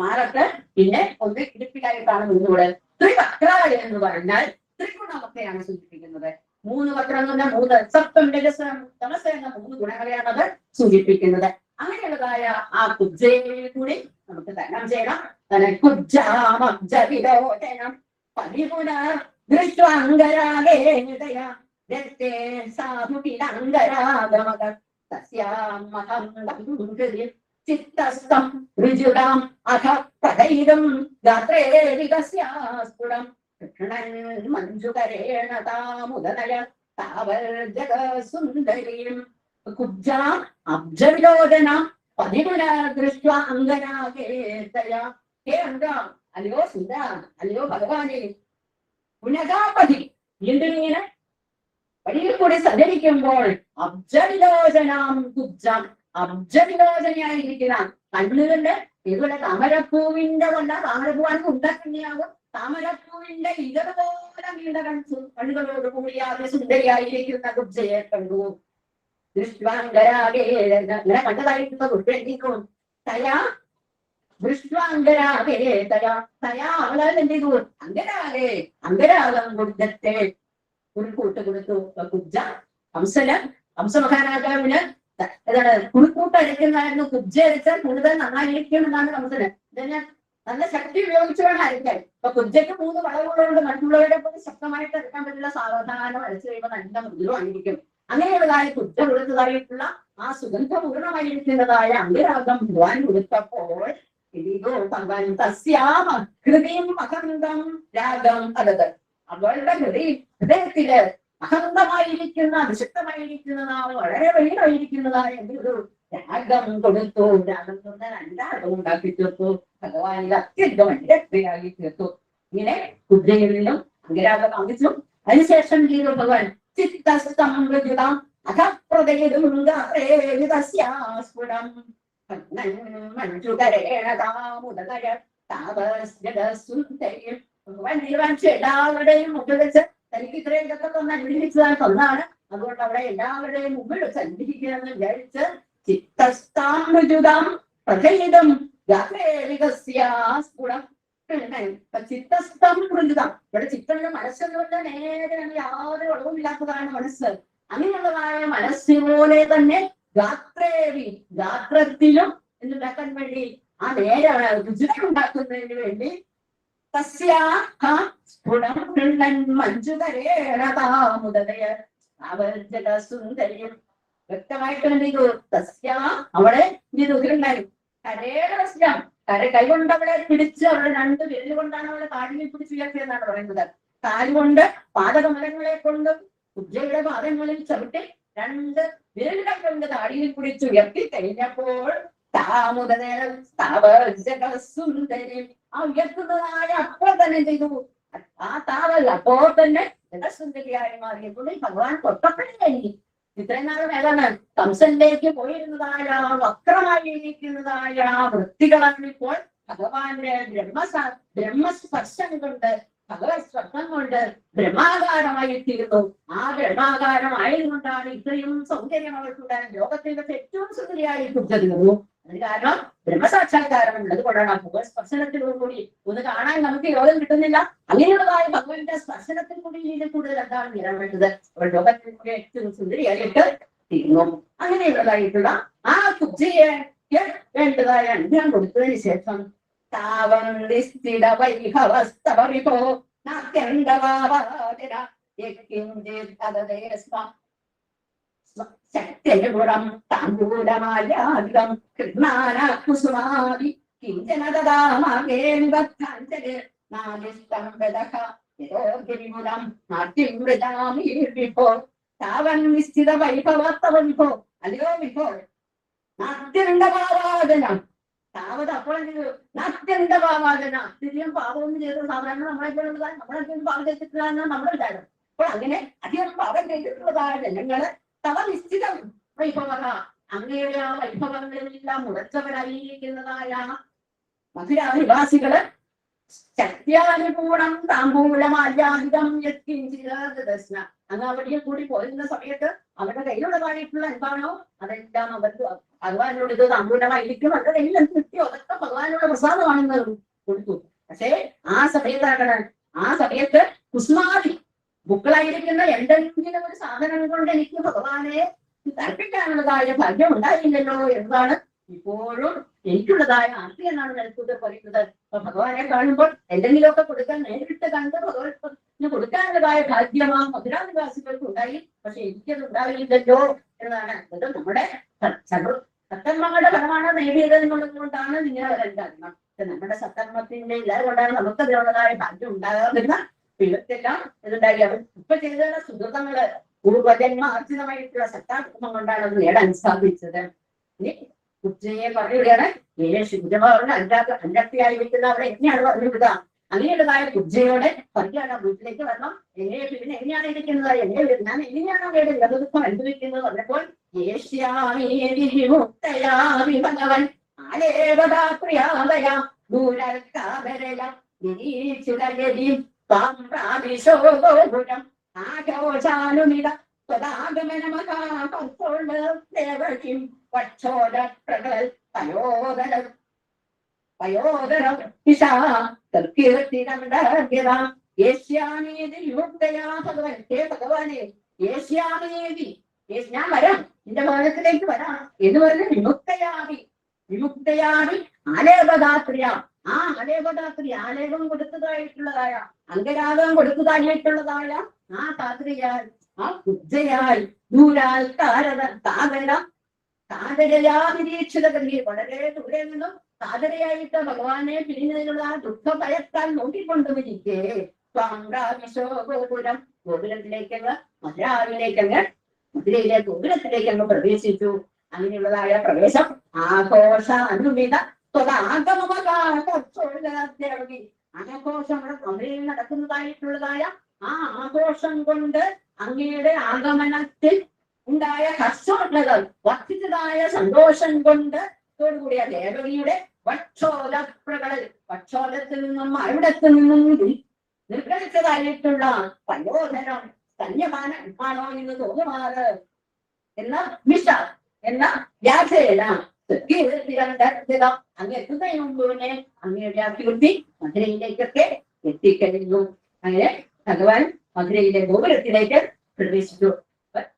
മാറത്ത്, പിന്നെ ഒന്ന് ഇടുപ്പിലായിട്ടാണ് നിന്നുകൂടെ. ത്രിവക്ര എന്ന് പറഞ്ഞാൽ ത്രിഗുണമൊക്കെയാണ് സൂചിപ്പിക്കുന്നത്. 3 വക്രം എന്ന് പറഞ്ഞാൽ 3 സപ്തം രജസം തമസ എന്ന 3 ഗുണങ്ങളെയാണ് അത് സൂചിപ്പിക്കുന്നത്. അങ്ങനെയുള്ളതായ ആ കുബ്ജയിൽ കൂടി നമുക്ക് തരണം ചെയ്യണം. കുബ്ജാമബ്ജവിലോചനം പതിപുന ദൃഷ്ടാംഗരാഗേതയ രക്തേ സാധുകിലംഗരാഗമക തസ്യാമഹം ചിത്തസ്ഥം ഋജുടാം അധ പ്രഥൈതം ഗാത്രേ വികസ്യാസ്ഫുടം കൃഷ്ണൻ മഞ്ജുകരേണ താമുദനയ താവജഗസുന്ദരീം കുബ്ജാ അബ്ജവിലോചന പതിപുന ദൃഷ്ട്വാ അംഗനാഗേതയ. ഹേ അംഗ, അല്ലയോ സുന്ദര, അല്ലയോ ഭഗവാനെ, പുനകാപതി എന്തിങ്ങനെ വഴിയിൽ കൂടി സഞ്ചരിക്കുമ്പോൾ അബ്ജവിലോചനാം കുബ്ജാം, അബ്ജവിലോചനയായിരിക്കുന്ന കണ്ണുകൊണ്ട് ഇതുപോലെ താമരപ്പൂവിന്റെ കൊണ്ട താമരപ്പൂവാൻ ഉണ്ടാക്കുന്നയാവും. താമരപ്പൂവിന്റെ ഇതുപോലെ നീണ്ട കണ്ണുകളോട് കൂടിയാതെ സുന്ദരിയായിരിക്കുന്ന കുബ്ജയെ കണ്ടു. ദൃഷ്ടാംഗരാഗേ ഇങ്ങനെ കണ്ടതായിരിക്കുന്ന കുട്ടിക്കും തയാ ദൃഷ്ടാംഗരാഗേ തയാ തയാ അവളാൽ എന്ത് ചെയ്തു? അംഗരാഗേ, അംഗരാഗം കുബ്ജത്തെ ഒരു കൂട്ട് കൊടുത്തു. കുബ്ജ ഹംസമഹാരാജാവിന് എന്താണ് കുളിക്കൂട്ടരയ്ക്കുന്നതായിരുന്നു. കുബ്ജ അരച്ചാൽ കൂടുതൽ നന്നായിരിക്കും എന്നാണ് കംസന്. ഇതിന് നല്ല ശക്തി ഉപയോഗിച്ചു വേണം അരയ്ക്കാൻ. അപ്പൊ കുബ്ജയ്ക്ക് 3 വളവുകളുണ്ട്. മറ്റുള്ളവരുടെ പോലെ ശക്തമായിട്ട് അരക്കാൻ പറ്റില്ല. സാവധാനം അരച്ചു കഴിയുമ്പോൾ നല്ല മൃദുവായിരിക്കും. അങ്ങനെയുള്ളതായ കുബ്ജ കൊടുത്തതായിട്ടുള്ള ആ സുഗന്ധപൂർണമായിരിക്കുന്നതായ അംഗരാഗം ഭഗവാൻ കൊടുത്തപ്പോൾ തസ്യാമഹൃതിം രാഗം അതത് അവളുടെ ഹൃദയത്തില് അഹന്തമായിരിക്കുന്ന അതിശക്തമായിരിക്കുന്നതാണ്, വളരെ വലിയതായിരിക്കുന്നതായ എന്തൊരു രാഗം കൊടുത്തു. രാഗം കൊണ്ട് 2 രാഗം ഉണ്ടാക്കി തീർത്തു. ഭഗവാൻ ഇത് അത്യന്തം അന്യക്രിയായി തീർത്തു. ഇങ്ങനെ കുബ്ജയിലും അംഗരാഗം കാണിച്ചു. അതിനുശേഷം ചെയ്തു ഭഗവാൻ ചിത്തസ്ഥം ഋജുതാം അധപ്രദയിലും മഞ്ജുകരേണതാമുദയ താപസ്ജഗസുന്ദരീം. ഭഗവാൻ തീരുമാനിച്ചു എല്ലാവരുടെയും മുമ്പിൽ വെച്ച് തനിക്ക് ഇത്രയും ഇതൊക്കെ തന്നെ അനുഗ്രഹിച്ചതാണ് തന്നാണ്. അതുകൊണ്ട് അവിടെ എല്ലാവരുടെയും മുമ്പിൽ വെച്ച് അനുഗ്രഹിക്കണമെന്ന് വിചാരിച്ച് ചിത്തസ്ഥാം ഋജുതാം പ്രഥയിതം ഗാത്രേവികസ്യാസ്ഫുടം. ചിത്തസ്ഥം ഋജുതാം, ഇവിടെ ചിത്തന്റെ മനസ്സെന്നുകൊണ്ട് നേരെ യാതൊരു ഒളവുമില്ലാത്തതാണ് മനസ്സ്. അങ്ങനെയുള്ളതായ മനസ്സിനെ തന്നെ ഗാത്രേവി, ഗാത്രത്തിലും എന്നുണ്ടാക്കാൻ വേണ്ടി ആ നേരെ രുചിരം ഉണ്ടാക്കുന്നതിന് വേണ്ടി സുന്ദരിയും വ്യക്തമായിട്ട് എന്ത് ചെയ്തു? തസ്യ അവളെ ഇത് ഉതിരുണ്ടായി കരേണസ്യം, കൈകൊണ്ട് അവളെ പിടിച്ച് അവളെ 2 വിരൽ കൊണ്ടാണ് അവളെ കാലിൽ പിടിച്ച് ഉയർത്തിയെന്നാണ് പറയുന്നത്. കാലുകൊണ്ട് പാദകമലങ്ങളെ കൊണ്ട് കുബ്ജയുടെ പാദങ്ങളിൽ ചവിട്ടി 2 വിരലുകൾ കൊണ്ട് താടിയിൽ പിടിച്ച് ഉയർത്തി കഴിഞ്ഞപ്പോൾ സുന്ദരി ആ ഉയർത്തുന്നതായ അപ്പോൾ തന്നെ ചെയ്തു. ആ താവൽ അപ്പോൾ തന്നെ ജഗസുന്ദരിയായി മാറിയപ്പോൾ ഭഗവാൻ തൊട്ടപ്പഴി കഴിഞ്ഞു. ഇത്രയും നാളും ഏതാണ് കംസനിലേക്ക് പോയിരുന്നതായ വക്രമായിരിക്കുന്നതായ വൃത്തികളാണിപ്പോൾ ഭഗവാന്റെ ബ്രഹ്മസ്പർശം കൊണ്ട്, ഭഗവത് സ്പർശം കൊണ്ട് ബ്രഹ്മാകാരമായി തീർന്നു. ആ ബ്രഹ്മാകാരമായതുകൊണ്ടാണ് ഇത്രയും സൗന്ദര്യം അവർക്കുണ്ടായ ലോകത്തിൽ വെച്ച് ഏറ്റവും സുന്ദരിയായി തീർന്നു. അതിന് കാരണം ബ്രഹ്മസാക്ഷാത്കാരം ഉള്ളത് കൊണ്ടാണ്. ഭഗവത് സ്പർശനത്തിലൂടി ഒന്ന് കാണാൻ നമുക്ക് യോഗം കിട്ടുന്നില്ല. അങ്ങനെയുള്ളതായ ഭഗവാന്റെ സ്പർശനത്തിൽ കൂടി ഇതിൽ കൂടുതൽ എന്താണ് നിറം വേണ്ടത്? അവൾ ലോകത്തിൽ കൂടി ഏറ്റവും സുന്ദരിയായിട്ട് തീർന്നു. അങ്ങനെയുള്ളതായിട്ടുള്ള ആ കുബ്ജയെ വേണ്ടതായ അനുഗ്രഹം കൊടുത്തതിന് ശേഷം ശക്തിപുരം താമ്പൂലമാലാധികം കൃഷ്ണാനാകുസുമാവി കിഞ്ചനദാമേന്ദാഞ്ജലി നാദിഷ്ടം വെദഃ യതോഗിരിമുലം നാട്യമൃതാമീർവിഭോ താവൻ നിശ്ചിത വൈഭവത്തവ വിഭോ. അല്ലയോ വിഭോ, നാട്യണ്ടഭാവാദനം താവത് അപ്പോഴെങ്കിൽ നാട്യണ്ടഭാവാദന തിരിയും പാപമൊന്നും ചെയ്ത് സാധാരണ നമ്മളെപ്പോഴുള്ളതാണ്. നമ്മളൊക്കെ പാപം ചെയ്തിട്ടുള്ളതാണ് നമ്മുടെ വിചാരം. അപ്പോൾ അങ്ങനെ അധികം പാപം ചെയ്തിട്ടുള്ളതായ ജനങ്ങള് തവ നിശ്ചിതം വൈഭവ അങ്ങയുടെ ആ വൈഭവങ്ങളിലെല്ലാം ഉറച്ചവരായിരിക്കുന്നതായ മധുരാനിവാസികള് ശക്തിയാനുകൂലം താമ്പൂലമാര്യാധികം ദർശന അങ്ങ് അവിടെയും കൂടി പോരുന്ന സമയത്ത് അവരുടെ കയ്യിലുള്ളതായിട്ടുള്ള എന്താണോ അതെല്ലാം അവർക്ക് ഭഗവാനോട് ഇത് താമ്പൂലമായിരിക്കും അവരുടെ കയ്യിൽ എന്ത് കിട്ടിയോ അതൊക്കെ ഭഗവാനോട് പ്രസാദമാണെന്ന് കൊടുത്തു. പക്ഷേ ആ സമയത്ത് കുസ്മാതി ബുക്കളായിരിക്കുന്ന എന്തെങ്കിലും ഒരു സാധനം കൊണ്ട് എനിക്ക് ഭഗവാനെ തർപ്പിക്കാനുള്ളതായ ഭാഗ്യം ഉണ്ടായില്ലല്ലോ എന്നതാണ് ഇപ്പോഴും എനിക്കുള്ളതായ ആർത്തി എന്നാണ് നെൽക്കൂട്ടർ പറയുന്നത്. അപ്പൊ ഭഗവാനെ കാണുമ്പോൾ എന്തെങ്കിലുമൊക്കെ കൊടുക്കാൻ നേരിട്ട് കണ്ട് ഭഗവാന് കൊടുക്കാനുള്ളതായ ഭാഗ്യം ആ മധുരാനിവാസികൾക്ക് ഉണ്ടായി. പക്ഷെ എനിക്കത് ഉണ്ടാവില്ലല്ലോ എന്നതാണ്. അത് നമ്മുടെ സത്തന്മകളുടെ ഫലമാണ് നേടിയത് എന്നുള്ളത് കൊണ്ടാണ് നിങ്ങൾ കാരണം. നമ്മുടെ സത്തന്മത്തിന്റെ ഇല്ലാതെ കൊണ്ടാണ് നമുക്ക് അതിനുള്ളതായ ഭാഗ്യം ഉണ്ടാകാതിരുന്ന ഇവത്തെല്ലാം ഇതുണ്ടായി. അവർ ഇപ്പൊ ചെയ്ത സുഹൃത്തങ്ങള് പൂർവജന്മാർജിതമായിട്ടുള്ള സത്താകുർമ്മം കൊണ്ടാണ് അത് നേടാൻ സാധിച്ചത്. ഇനി കുബ്ജയെ പറയുകയാണ്. ശുദ്ധമാവുന്ന അഞ്ചാക്തിയായി വെക്കുന്ന അവിടെ എങ്ങനെയാണ് പറഞ്ഞു വിടുക? അങ്ങനെയുള്ളതായ കുബ്ജയോടെ പറയുകയാണ് വീട്ടിലേക്ക് വരണം. പിന്നെ എങ്ങനെയാണ് ഇരിക്കുന്നത്? ഞാൻ എങ്ങനെയാണ് അവരുടെ വിരദുഃഖം അനുഭവിക്കുന്നത് പറഞ്ഞപ്പോൾ ഭഗവൻ ആലേവതാപ്രിയാതയ ദൂരക്കാതരല നിരീക്ഷിതഗതിയും താമ്രാഭിശോപുരം ആഘോഷാനുമിത ദേവകിം പക്ഷോദപ്രകൾ പയോദരം ഭഗവൻ ഹേ ഭഗവാനെ യേശ്യാമേതി ഞാൻ വരാം, നിന്റെ ഭവനത്തിലേക്ക് വരാം എന്ന് പറഞ്ഞ് വിമുക്തയാവി ആലേപദാത്രിയ. ആ ആലേപദാത്രി ആലേപം കൊടുത്തതായിട്ടുള്ളതായ അംഗരാഗം കൊടുത്തതായിട്ടുള്ളതായ ആ താത്രിയാൽ ആ കുബ്ജയാൽ ദൂരാൽ താതരയാ നിരീക്ഷിത കല്വി വളരെ ദൂരെ നിന്നും താതരയായിട്ട് ഭഗവാനെ പിരിഞ്ഞതിനുള്ള ആ ദുഃഖഭയത്താൽ നോക്കിക്കൊണ്ടുമിരിക്കേ ഗോപുരം ഗോപുരത്തിലേക്കങ്ങ് മധുരയിലെ ഗോപുരത്തിലേക്കങ്ങ് പ്രവേശിച്ചു. അങ്ങനെയുള്ളതായ പ്രവേശം ആഘോഷ അനുമിത ആഘോഷം മധുരയിൽ നടക്കുന്നതായിട്ടുള്ളതായ ആ ആഘോഷം കൊണ്ട് അങ്ങയുടെ ആഗമനത്തിൽ ഉണ്ടായ ഹർഷോല്ലകൾ വർദ്ധിച്ചതായ സന്തോഷം കൊണ്ട് ോടുകൂടിയ ദേവകിയുടെ പക്ഷോലത്തിൽ നിന്നും അവിടത്തിൽ നിന്നും നിർഗളിച്ചതായിട്ടുള്ള പയോധനം സ്തന്യമാനമാണോ എന്ന് തോന്നുമാറ് എന്ന എന്ന വ്യാഖേന അങ്ങ് എത്തുന്നതിന് മുമ്പ് തന്നെ അങ്ങയുടെ അഭിവൃദ്ധി മധുരയിലേക്കൊക്കെ എത്തിക്കഴിഞ്ഞു. അങ്ങനെ ഭഗവാൻ മധുരയിലെ ഗോപുരത്തിലേക്ക് പ്രവേശിച്ചു.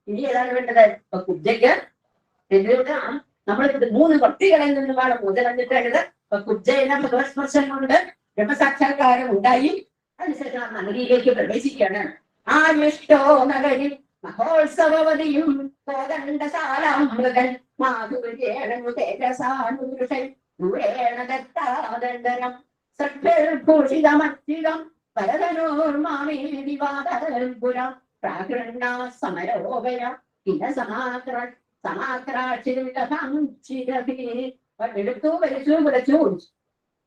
ഇനി ഏതാണ് വേണ്ടത്? കുബ്ജയ്ക്ക് എന്തുകൊണ്ട് നമ്മൾ 3 ഭക്തികളിൽ നിന്നുമാണ് മോചനം കിട്ടേണ്ടത്. കുബ്ജയിലെ ഭഗവത്സ്പർശം കൊണ്ട് ബ്രഹ്മസാക്ഷാത്കാരം ഉണ്ടായി. അതിനുശേഷം നഗരിയിലേക്ക് പ്രവേശിക്കുകയാണ്. ആവിഷ്ടോ നഗരി മഹോത്സവവതിയും കോദണ്ഡശാലാമൃഗൻ മാധുര്യേണു തേജസാനുരുഷൻ ദൂരേണ ദത്താദണ്ഡനം സഭൂഷിതമർച്ചിതം പരതനോർമാമേദിവാദപുരം പ്രാകൃണ സമരോപയ ഇന എടുത്തു വലിച്ചു വിളിച്ചു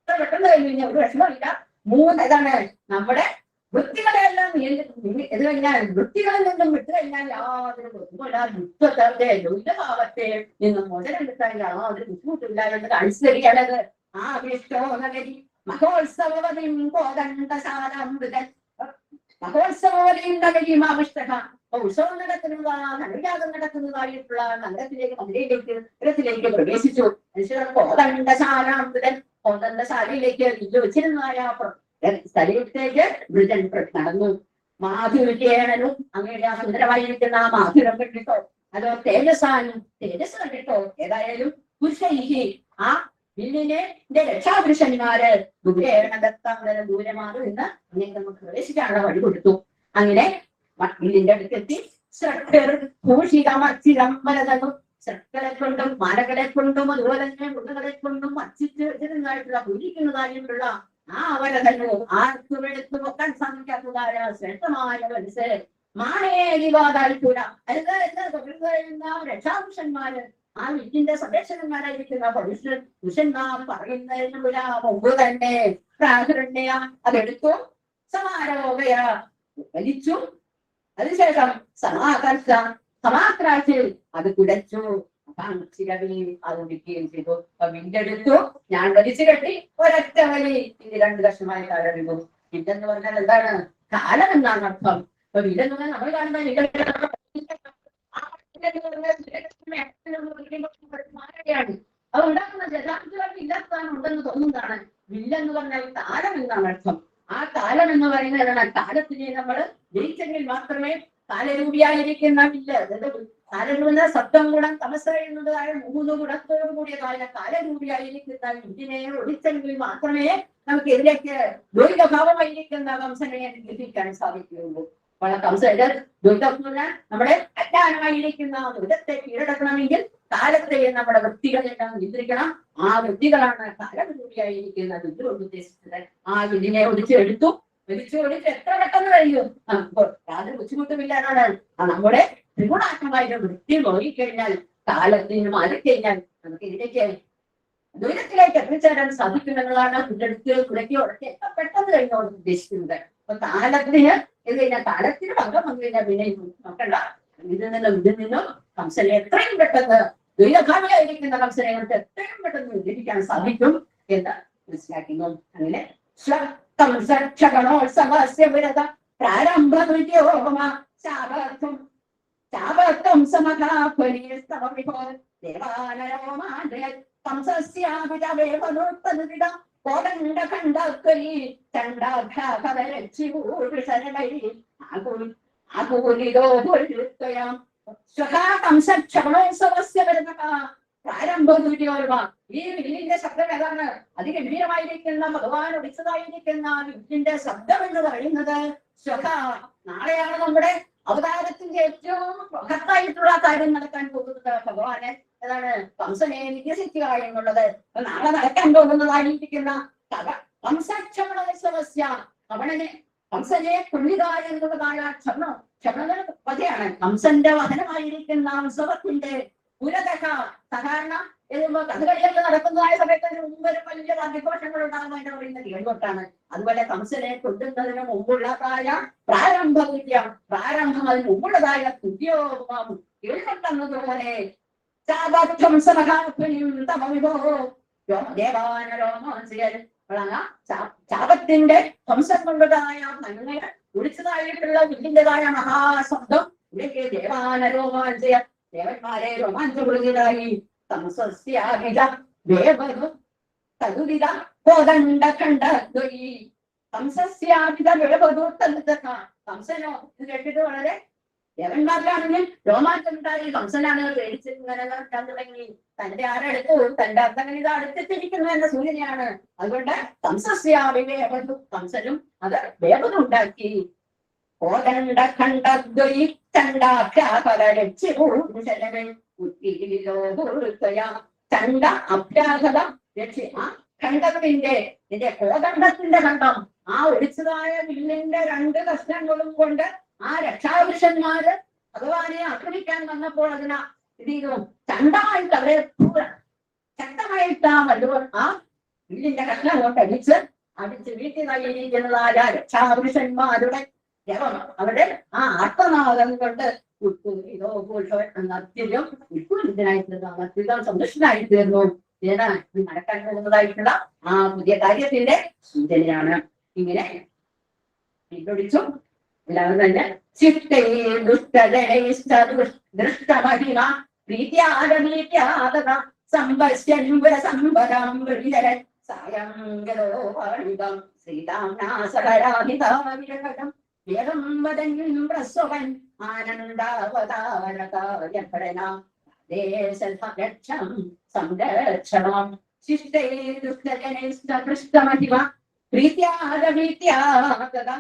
പെട്ടെന്ന് കഴിഞ്ഞ ഒരു വിഷമമില്ല. 3 ഇതാണ് നമ്മുടെ വൃത്തികളെല്ലാം ഇത് കഴിഞ്ഞാൽ വൃത്തികളിൽ നിന്നും വിട്ടു കഴിഞ്ഞാൽ യാതൊരു ബുദ്ധിമുട്ടാതെ ലുലഭാവത്തെ നിന്നും മോചനം കിട്ടാൻ യാതൊരു ബുദ്ധിമുട്ടില്ല എന്ന് കാണിച്ചു തരികയാണത്. ആ വിഷ്ടോ നഗരി മഹോത്സവവതിം കോദണ്ഡശാലാമൃഗൻ മഹോത്സവവതിയും നഗരിയും ആവിഷ്ട. ഉത്സവം നഗരയാഗം നടക്കുന്നതായിട്ടുള്ള നഗരത്തിലേക്ക് മധുരയിലേക്ക് പ്രവേശിച്ചു. കോദണ്ഡശാലാമൃഗൻ കോദണ്ഡശാലയിലേക്ക് വെച്ചിരുന്നതായ സ്ഥലത്തേക്ക് വൃതൻ നടന്നു. മാധുര്യേണനും അങ്ങയുടെ ആ സുന്ദരമായിരിക്കുന്ന ആ മാധുരം കണ്ടിട്ടോ അതോ തേജസ് കണ്ടിട്ടോ ഏതായാലും പുരുഷൈഹി ആ വില്ലിനെ രക്ഷാപുരുഷന്മാര് ദൂരമാറും എന്ന് അങ്ങനെ നമുക്ക് പ്രവേശിക്കാനുള്ള വഴി കൊടുത്തു. അങ്ങനെ വില്ലിന്റെ അടുത്തെത്തി ശ്രക്കളെ കൊണ്ടും മാലകളെ കൊണ്ടും അതുപോലെ തന്നെ മുണ്ടുകളെ കൊണ്ടും അർച്ചിച്ച് വെച്ചിരുന്നതായിട്ടുള്ള പൂജിക്കുന്നതായിട്ടുള്ള ആ അവരതന്നു ആർക്കും എടുത്തു വെക്കാൻ സാധിക്കാത്തതായ ശ്രേഷ്ഠമായ മനസ്സ് മാനേരിവാദാൽക്കൂല രക്ഷാപുരുഷന്മാര് ആ വീട്ടിന്റെ സംരക്ഷകന്മാരായിരിക്കുന്ന പുരുഷന്മാർ പറയുന്നതിന് മുമ്പ് തന്നെ പ്രാഹുരണ്യ അതെടുത്തു സമാരോപയ വലിച്ചു. അതിനുശേഷം സമാക്രാശിൽ അത് കുടച്ചു. അത് ഒടിക്കുകയും ചെയ്തു. അപ്പൊ വില്ലെടുത്തു, ഞാൻ വലിച്ചു കെട്ടി, ഒരൊറ്റ വലി ഇനി 2 കഷ്ണമായി താഴെടുന്നു. വില്ലെന്ന് പറഞ്ഞാൽ എന്താണ്? കാലം എന്നാണ് അർത്ഥം. അപ്പൊ വില്ലെന്ന് പറഞ്ഞാൽ നമ്മൾ കാണുന്ന അത് ഉണ്ടാക്കുന്ന ജലാംശം ഇല്ലാത്തതാണ് ഉണ്ടെന്ന് തോന്നുന്നതാണ്. വില്ലെന്ന് പറഞ്ഞാൽ കാലം എന്നാണ് അർത്ഥം. ആ കാലം എന്ന് പറയുന്നത് കാലത്തിനെ നമ്മൾ ജയിച്ചെങ്കിൽ മാത്രമേ കാലരൂപിയായിരിക്കുന്ന വില്ല്, കാലരൂപ സത്വം ഗുണം തമസ് എന്നുള്ളതായ 3 ഗുണത്തോടു കൂടിയതായ കാലരൂപിയായിരിക്കുന്ന വില്ലിനെ ഒടിച്ചെങ്കിൽ മാത്രമേ നമുക്ക് ഇതിലേക്ക് ദ്വൈതഭാവമായിരിക്കുന്ന കംസനെ ലഭിക്കാൻ സാധിക്കുകയുള്ളൂ. അപ്പോൾ കംസന്റെ ദ്വൈതം നമ്മുടെ അജ്ഞാനമായിരിക്കുന്ന ദ്വൈതത്തെ കീഴടക്കണമെങ്കിൽ കാലത്തെ നമ്മുടെ വൃത്തികളെല്ലാം നിയന്ത്രിക്കണം. ആ വൃത്തികളാണ് കാലരൂപിയായിരിക്കുന്ന വില്ല് കൊണ്ട് ഉദ്ദേശിച്ചത്. ആ വില്ലിനെ ഒടിച്ചെടുത്തു. ഒടിച്ച് എത്ര പെട്ടെന്ന് കഴിയും? യാതൊരു ബുദ്ധിമുട്ടുമില്ലാതാണ്. നമ്മുടെ ത്രിഗുണാത്മമായ വൃത്തി നോക്കിക്കഴിഞ്ഞാൽ, കാലത്തിന് മാറിക്കഴിഞ്ഞാൽ നമുക്ക് ഇതിലേക്ക് ദുരിതത്തിലേക്ക് എത്തിച്ചേരാൻ സാധിക്കുമെന്നതാണ് ഇതിലെടുത്ത് കുടക്കി ഉടക്കി എത്ര പെട്ടെന്ന് കഴിഞ്ഞോട് ഉദ്ദേശിക്കുന്നത്. അപ്പൊ കാലത്തിന് ഇത് കഴിഞ്ഞാൽ കാലത്തിന് ഭംഗം വന്നു കഴിഞ്ഞാൽ പിന്നെ നോക്കണ്ട. ഇതിൽ നിന്നും കംസനെ എത്രയും പെട്ടെന്ന് ദുരിതഭാവിയായിരിക്കുന്ന കംസനെ കൊണ്ട് എത്രയും പെട്ടെന്ന് ഉദ്ധരിക്കാൻ സാധിക്കും എന്ന് മനസ്സിലാക്കുന്നു. അങ്ങനെ പ്രാരംഭം സമകാഫലീസ്തവ ദേവാനരോമാ കംസസ്യാഭിതവേവനോത്പന്നിത കോടണ്ഡഖണ്ഡാത്വലി ചണ്ഡാഭ്യാഭരച്ചിഭൂഷണൈ ആകൂലിതോ ഭുൽത്വയാം സ്വഹാ കംസക്ഷമണോത്സവസ്യ വരുന്നക പ്രാരംഭദൂര്യോർവ. ഈ വില്ലിന്റെ ശബ്ദം ഏതാണ്? അതിഗംഭീരമായിരിക്കുന്ന ഭഗവാൻ ഒടിച്ചതായിരിക്കുന്ന വില്ലിന്റെ ശബ്ദം എന്ന് പറയുന്നത് സ്വഹ. നാളെയാണ് നമ്മുടെ അവതാരത്തിന്റെ ഏറ്റവും മഹത്തായിട്ടുള്ള കാര്യം നടക്കാൻ പോകുന്നത്. ഭഗവാനെ ഏതാണ്? കംസനെ നിരസിക്കുക എന്നുള്ളത്. നാളെ നടക്കാൻ പോകുന്നതായിരിക്കുന്ന കംസക്ഷമണോത്സവസ്യ കവണനെ കംസനെ കൊല്ലുക എന്നുള്ളതായ ക്ഷമണ വധയാണ്. കംസന്റെ വധനമായിരിക്കുന്ന ഉത്സവത്തിന്റെ പുരതക സാധാരണ കഥകളിയൊക്കെ നടക്കുന്നതായ സമയത്ത് മുമ്പ് വലിയ വാദ്യഘോഷങ്ങൾ ഉണ്ടാകുന്ന എന്ന് പറയുന്നത് കേൾക്കൊട്ടാണ്. അതുപോലെ കംസനെ കൊല്ലുന്നതിന് മുമ്പുള്ളതായ പ്രാരംഭം അതിന് മുമ്പുള്ളതായ തുല്യോപം കേൾക്കൊട്ടെന്നതുപോലെ ചാപത്തിന്റെ ധ്വംസം കൊണ്ടതായ നന്മ ഒളിച്ചതായിട്ടുള്ള വില്ലിന്റേതായ മഹാശബ്ദം ഇവിടേക്ക് ദേവാനരോമാഞ്ചയ ദേവന്മാരെ രോമാഞ്ചപ്പെടുന്നതായി കംസസ്യാഭിത വേവതു തതുവിധ കോദണ്ഡഖണ്ഡദ്വയി കംസസ്യാഭിത വേവതു തതുതക. കംസനോ ഇത് കേട്ടിട്ട് വളരെ ദേവന്മാരിലാണെങ്കിൽ രോമാഞ്ചമുണ്ടായി. കംസനാണ് പേടിച്ച് ഇങ്ങനെ നടക്കാൻ തുടങ്ങി. തന്റെ ആരെടുത്തു? തന്റെ അർത്ഥങ്ങൾ ഇത് അടുത്തെത്തിരിക്കുന്നു എന്ന സൂചനയാണ്. അതുകൊണ്ട് കംസസ്യാഭിവേവതു, കംസനും അത് വേവതു ഉണ്ടാക്കി. കോദണ്ഡഖണ്ഡദ്വയി ചണ്ഡ അഭ്യാഗത രക്ഷി. ആ ഖണ്ഡത്തിന്റെ കോദണ്ഡത്തിന്റെ ഖണ്ഡം, ആ ഒടിച്ചതായ വില്ലിന്റെ 2 കഷ്ണങ്ങളും കൊണ്ട് ആ രക്ഷാപുരുഷന്മാര് ഭഗവാനെ ആക്രമിക്കാൻ വന്നപ്പോൾ അതിന് ഇത് ചെയ്തു. ചണ്ടമായിട്ട് അവരെ ശക്തമായിട്ട് ആ വില്ലിന്റെ കഷ്ണം കൊണ്ട് അടിച്ച് വീട്ടിൽ നൽകിയിരിക്കുന്നതായ രക്ഷാപുരുഷന്മാരുടെ ജപം, അവരുടെ ആ ആത്മനാദം കൊണ്ട് അത്യന്തം സന്തുഷ്ടനായി തീർന്നു. നടക്കാൻ പോകുന്നതായിട്ടുള്ള ആ പുതിയ കാര്യത്തിന്റെ സൂചനയാണ്. ഇങ്ങനെ പിന്തുടിച്ചു എല്ലാവരും തന്നെ ദൃഷ്ടമഹിമ പ്രീത്യാഗീത്യാഗത സംഭരം സായംഗതോപാണിതം ശ്രീരാംനാസകരാഹിതാവിരകടം വേദം വദൻ പ്രസ്വൻ ആനന്ദാവതാരകാര്യപടനാം ദേശം സംരക്ഷണം ശിഷ്ടേ ദുഷ്ടജനേഷ്ടമഹിമ പ്രീത്യാഗീത്യാഗത.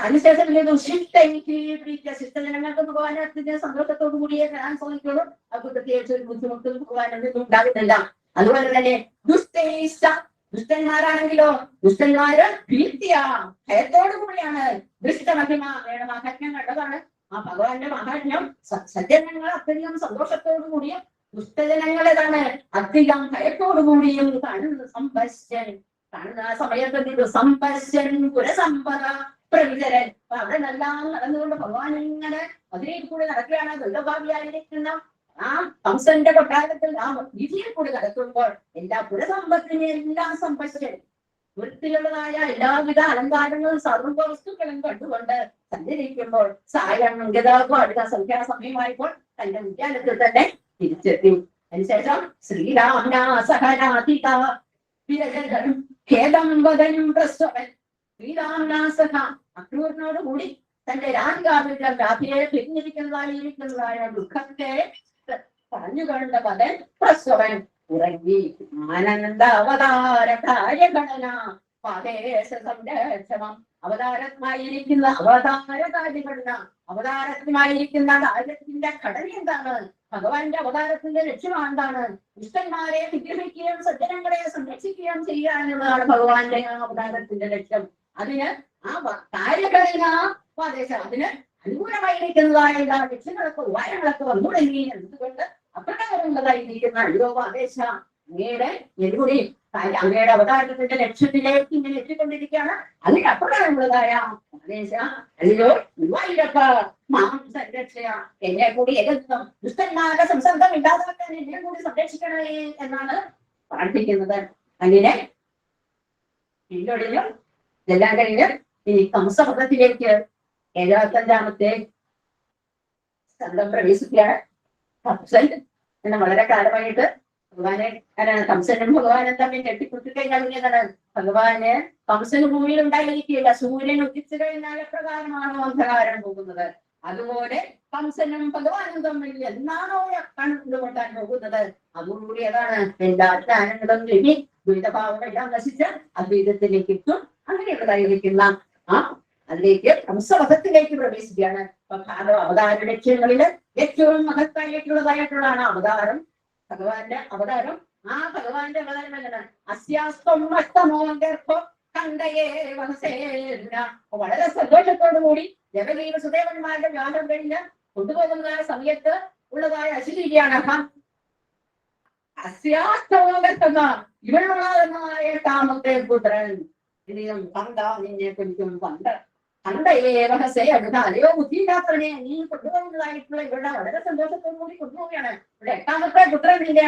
അതിനുശേഷം ശിഷ്ടജനങ്ങൾക്ക് ഭഗവാനത്തിന്റെ സന്തോഷത്തോടു കൂടിയേ കാണാൻ സാധിക്കുള്ളൂ. അവർക്ക് പ്രത്യേകിച്ച് ഒരു ബുദ്ധിമുട്ടും ഭഗവാനൊന്നും ഉണ്ടാകുന്നില്ല. അതുപോലെ തന്നെ ദുഷ്ടേഷ്ട, ദുഷ്ടന്മാരാണെങ്കിലോ ദുഷ്ടന്മാര് ഭയത്തോടു കൂടിയാണ്. ദുഷ്ടമഹിമ വേണം. മഹാത്മ്യം കണ്ടതാണ് ആ ഭഗവാന്റെ മഹാത്മ്യം. സജ്ജനങ്ങൾ അത്യധികം സന്തോഷത്തോടു കൂടിയും ദുഷ്ടജനങ്ങൾ ഏതാണ് അധികം ഭയത്തോടു കൂടിയും കാണുന്ന സംഭശ്യൻ. കാണുന്ന സമയത്ത് സംഭശ്യൻ പുരസമ്പത പ്രവിചരൻ. അപ്പൊ അവിടെ എല്ലാം നടന്നുകൊണ്ട് ഭഗവാൻ ഇങ്ങനെ അതിലേക്ക് കൂടി നടക്കുകയാണ്. ദുർഗഭാവിയായിരിക്കുന്ന ആ കംസന്റെ കൊട്ടാരത്തിൽ ആ വീതിയിൽ കൂടി കടക്കുമ്പോൾ എല്ലാ പുരസമ്പത്തിനെ എല്ലാം സംഭരിച്ച് വൃത്തിയുള്ളതായ എല്ലാവിധ അലങ്കാരങ്ങളും സർവ്വ വസ്തുക്കളും കണ്ടുകൊണ്ട് സഞ്ചരിക്കുമ്പോൾ സായം ഗതാഗതം അടുത്ത സന്ധ്യാസമയമായപ്പോൾ തന്റെ ഉദ്യാനത്തിൽ തന്നെ തിരിച്ചെത്തി. അതിനുശേഷം ശ്രീരാമനാസഹനാധിക ഖേദം വദനും പ്രസ്വൻ ശ്രീരാമനാസഹ അക്രൂരനോട് കൂടി തന്റെ രാധികാവിന്റെ രാധിയെ പിരിഞ്ഞിരിക്കുന്നതായിരിക്കുന്നതായ ദുഃഖത്തെ പറഞ്ഞുകൊണ്ട പദൻ പ്രസ്വൻ ഉറങ്ങി. ആനന്ദ അവതാര കാര്യഘടന പാദേശ സംരക്ഷണം അവതാരമായിരിക്കുന്ന അവതാര കാര്യഘടന അവതാരമായിരിക്കുന്ന കാര്യത്തിന്റെ ഘടന എന്താണ്? ഭഗവാന്റെ അവതാരത്തിന്റെ ലക്ഷ്യം എന്താണ്? ദുഷ്ടന്മാരെ നിഗ്രഹിക്കുകയും സജ്ജനങ്ങളെ സംരക്ഷിക്കുകയും ചെയ്യുക എന്നുള്ളതാണ് ഭഗവാന്റെ അവതാരത്തിന്റെ ലക്ഷ്യം. അതിന് ആ കാര്യഘടന പാദേശം അതിന് അനുകൂലമായിരിക്കുന്നതായ ലക്ഷ്യങ്ങളൊക്കെ ഉപായങ്ങളൊക്കെ വന്നു തുടങ്ങി. എന്തുകൊണ്ട് അപ്രകാരമുള്ളതായിരിക്കുന്ന അഴുവാദേശ അങ്ങയുടെ എരുകൂടി അങ്ങയുടെ അവതാരത്തിന്റെ ലക്ഷ്യത്തിലേക്ക് ഇങ്ങനെ എത്തിക്കൊണ്ടിരിക്കുകയാണ്. അതിന് അപ്രകാരമുള്ളതായ ആദേശ അയ്യോ ഗുരുവായൂരപ്പ മാം സംരക്ഷയ എന്നെ കൂടി എതിർത്തും ദുഷ്ടന്മാരുടെ സംസർഗം ഇല്ലാതാക്കാൻ എന്നെ കൂടി സംരക്ഷിക്കണേ എന്നാണ് പ്രാർത്ഥിക്കുന്നത്. അങ്ങനെ ഇല്ലൊഴിഞ്ഞു ഇതെല്ലാം കഴിഞ്ഞ് ഇനി കംസപഥത്തിലേക്ക് 75-ാമത്തെ സ്കന്ധം പ്രവേശിക്കുകയാണ്. കംസൻ എന്ന വളരെ കാലമായിട്ട് ഭഗവാനെ കംസനും ഭഗവാനും തമ്മിൽ കെട്ടിക്കുത്തി കഴിഞ്ഞാൽ എന്താണ്? ഭഗവാന് കംസന് ഭൂമിയിൽ ഉണ്ടായിരിക്കില്ല. സൂര്യൻ ഉദിച്ചു കഴിഞ്ഞാൽ എപ്രകാരമാണോ അന്ധകാരം പോകുന്നത്, അതുപോലെ കംസനും ഭഗവാനും തമ്മിൽ എന്നാണോ കണ്ടുകൊണ്ടാൻ പോകുന്നത് അതുകൂടി അതാണ് എല്ലാ ജ്ഞാനങ്ങളും ലഭി ദ്വൈതഭാവമെല്ലാം നശിച്ച് അദ്വൈതത്തിലേക്ക് എത്തും. അങ്ങനെയുള്ളതായിരിക്കുന്ന അതിലേക്ക് കംസവധത്തിലേക്ക് പ്രവേശിക്കുകയാണ്. അവതാര ലക്ഷ്യങ്ങളില് ഏറ്റവും മഹത്തായിട്ടുള്ളതായിട്ടുള്ളതാണ് അവതാരം, ഭഗവാന്റെ അവതാരം. ആ ഭഗവാന്റെ അവതാരം എന്താണ്? വളരെ സന്തോഷത്തോടു കൂടി ജഗതീയ സുദേവന്മാരുടെ വ്യാപം കഴിഞ്ഞ് കൊണ്ടുപോകുന്ന സമയത്ത് ഉള്ളതായ അശുചിയാണ് അസ്യാസ്തമോഗർത്തമ ഇവളുള്ളതായ താമത്തെ പുത്രൻ. ഇനിയും കണ്ട നിന്നെ കുറിച്ചും കണ്ട അല്ലയോ ബുദ്ധിയില്ലാത്തവനെ നീ കൊണ്ടുപോകുന്നതായിട്ടുള്ള ഇവരുടെ വളരെ സന്തോഷത്തോടു കൂടി കൊണ്ടുപോവുകയാണ്. ഇവിടെ 8ാമത്തെ പുത്രൻ നിന്നെ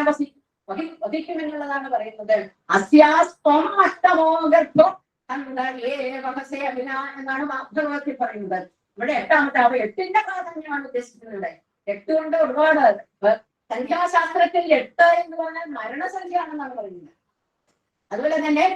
വധിക്കുമെന്നുള്ളതാണ് പറയുന്നത്. അസ്യാസ്ത്വം അഷ്ടമോ ഗർഭം എന്നാണ് ഭഗവത്തിൽ പറയുന്നത്. ഇവിടെ 8ാമത്തെ അവ 8ന്റെ പ്രാധാന്യമാണ് ഉദ്ദേശിക്കുന്നത്. 8 കൊണ്ട് ഒരുപാട് സംഖ്യാശാസ്ത്രത്തിൽ 8 എന്ന് പറഞ്ഞാൽ മരണസംഖ്യ ആണെന്നാണ് പറയുന്നത്. അതുപോലെ തന്നെ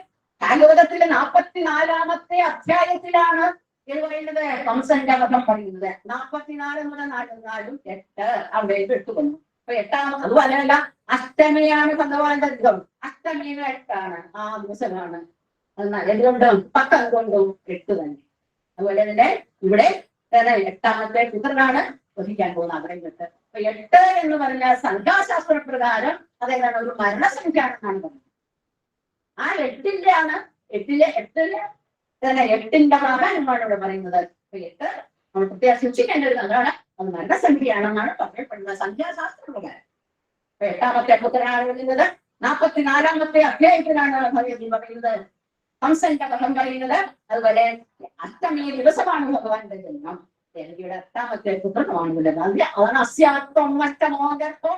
ഭാഗവതത്തിലെ 44-ാമത്തെ അധ്യായത്തിലാണ് എന്ന് പറയുന്നത് കംസന്റെ വധം പറയുന്നത്. 44 മുതൽ 4 8 അവിടെ ഇട്ടുവന്നു. അപ്പൊ 8ാമത് അതുപോലെയല്ല അഷ്ടമിയാണ് ഭഗവാന്റെ ദിവസം. അഷ്ടമി 8ആണ്, ആ ദിവസമാണ്. എന്തുകൊണ്ടും 10 കൊണ്ടും 8 തന്നെ. അതുപോലെ തന്നെ ഇവിടെ 8ാമത്തെ പുത്രനാണ് വധിക്കാൻ പോകുന്നത് പറയുന്നത്. അപ്പൊ 8 എന്ന് പറഞ്ഞാൽ സംഖ്യാശാസ്ത്ര പ്രകാരം അതേതാണ് ഒരു മരണസംഖ്യ ആണെന്നാണ് പറയുന്നത്. ആ 8ന്റെ പ്രാധാന്യമാണ് ഇവിടെ പറയുന്നത്. 8 നമ്മൾ പ്രത്യേകം സൂക്ഷിക്കേണ്ടത് അതാണ്. അത് മരണസംഖ്യയാണെന്നാണ് പറയപ്പെടുന്നത് സംഖ്യാശാസ്ത്ര പ്രകാരം. 8ാമത്തെ പുത്രനാണ് വരുന്നത്. 44-ാമത്തെ അധ്യായത്തിലാണ് ഭഗവതി പറയുന്നത് കംസന്റെ കഥം പറയുന്നത്. അതുപോലെ അഷ്ടമി ദിവസമാണ് ഭഗവാന്റെ ജന്മം. ദേവകിയുടെ 8ാമത്തെ പുത്രനുമാണ്. അതാണ് അസ്യാത്വം അഷ്ടമോഗർത്തം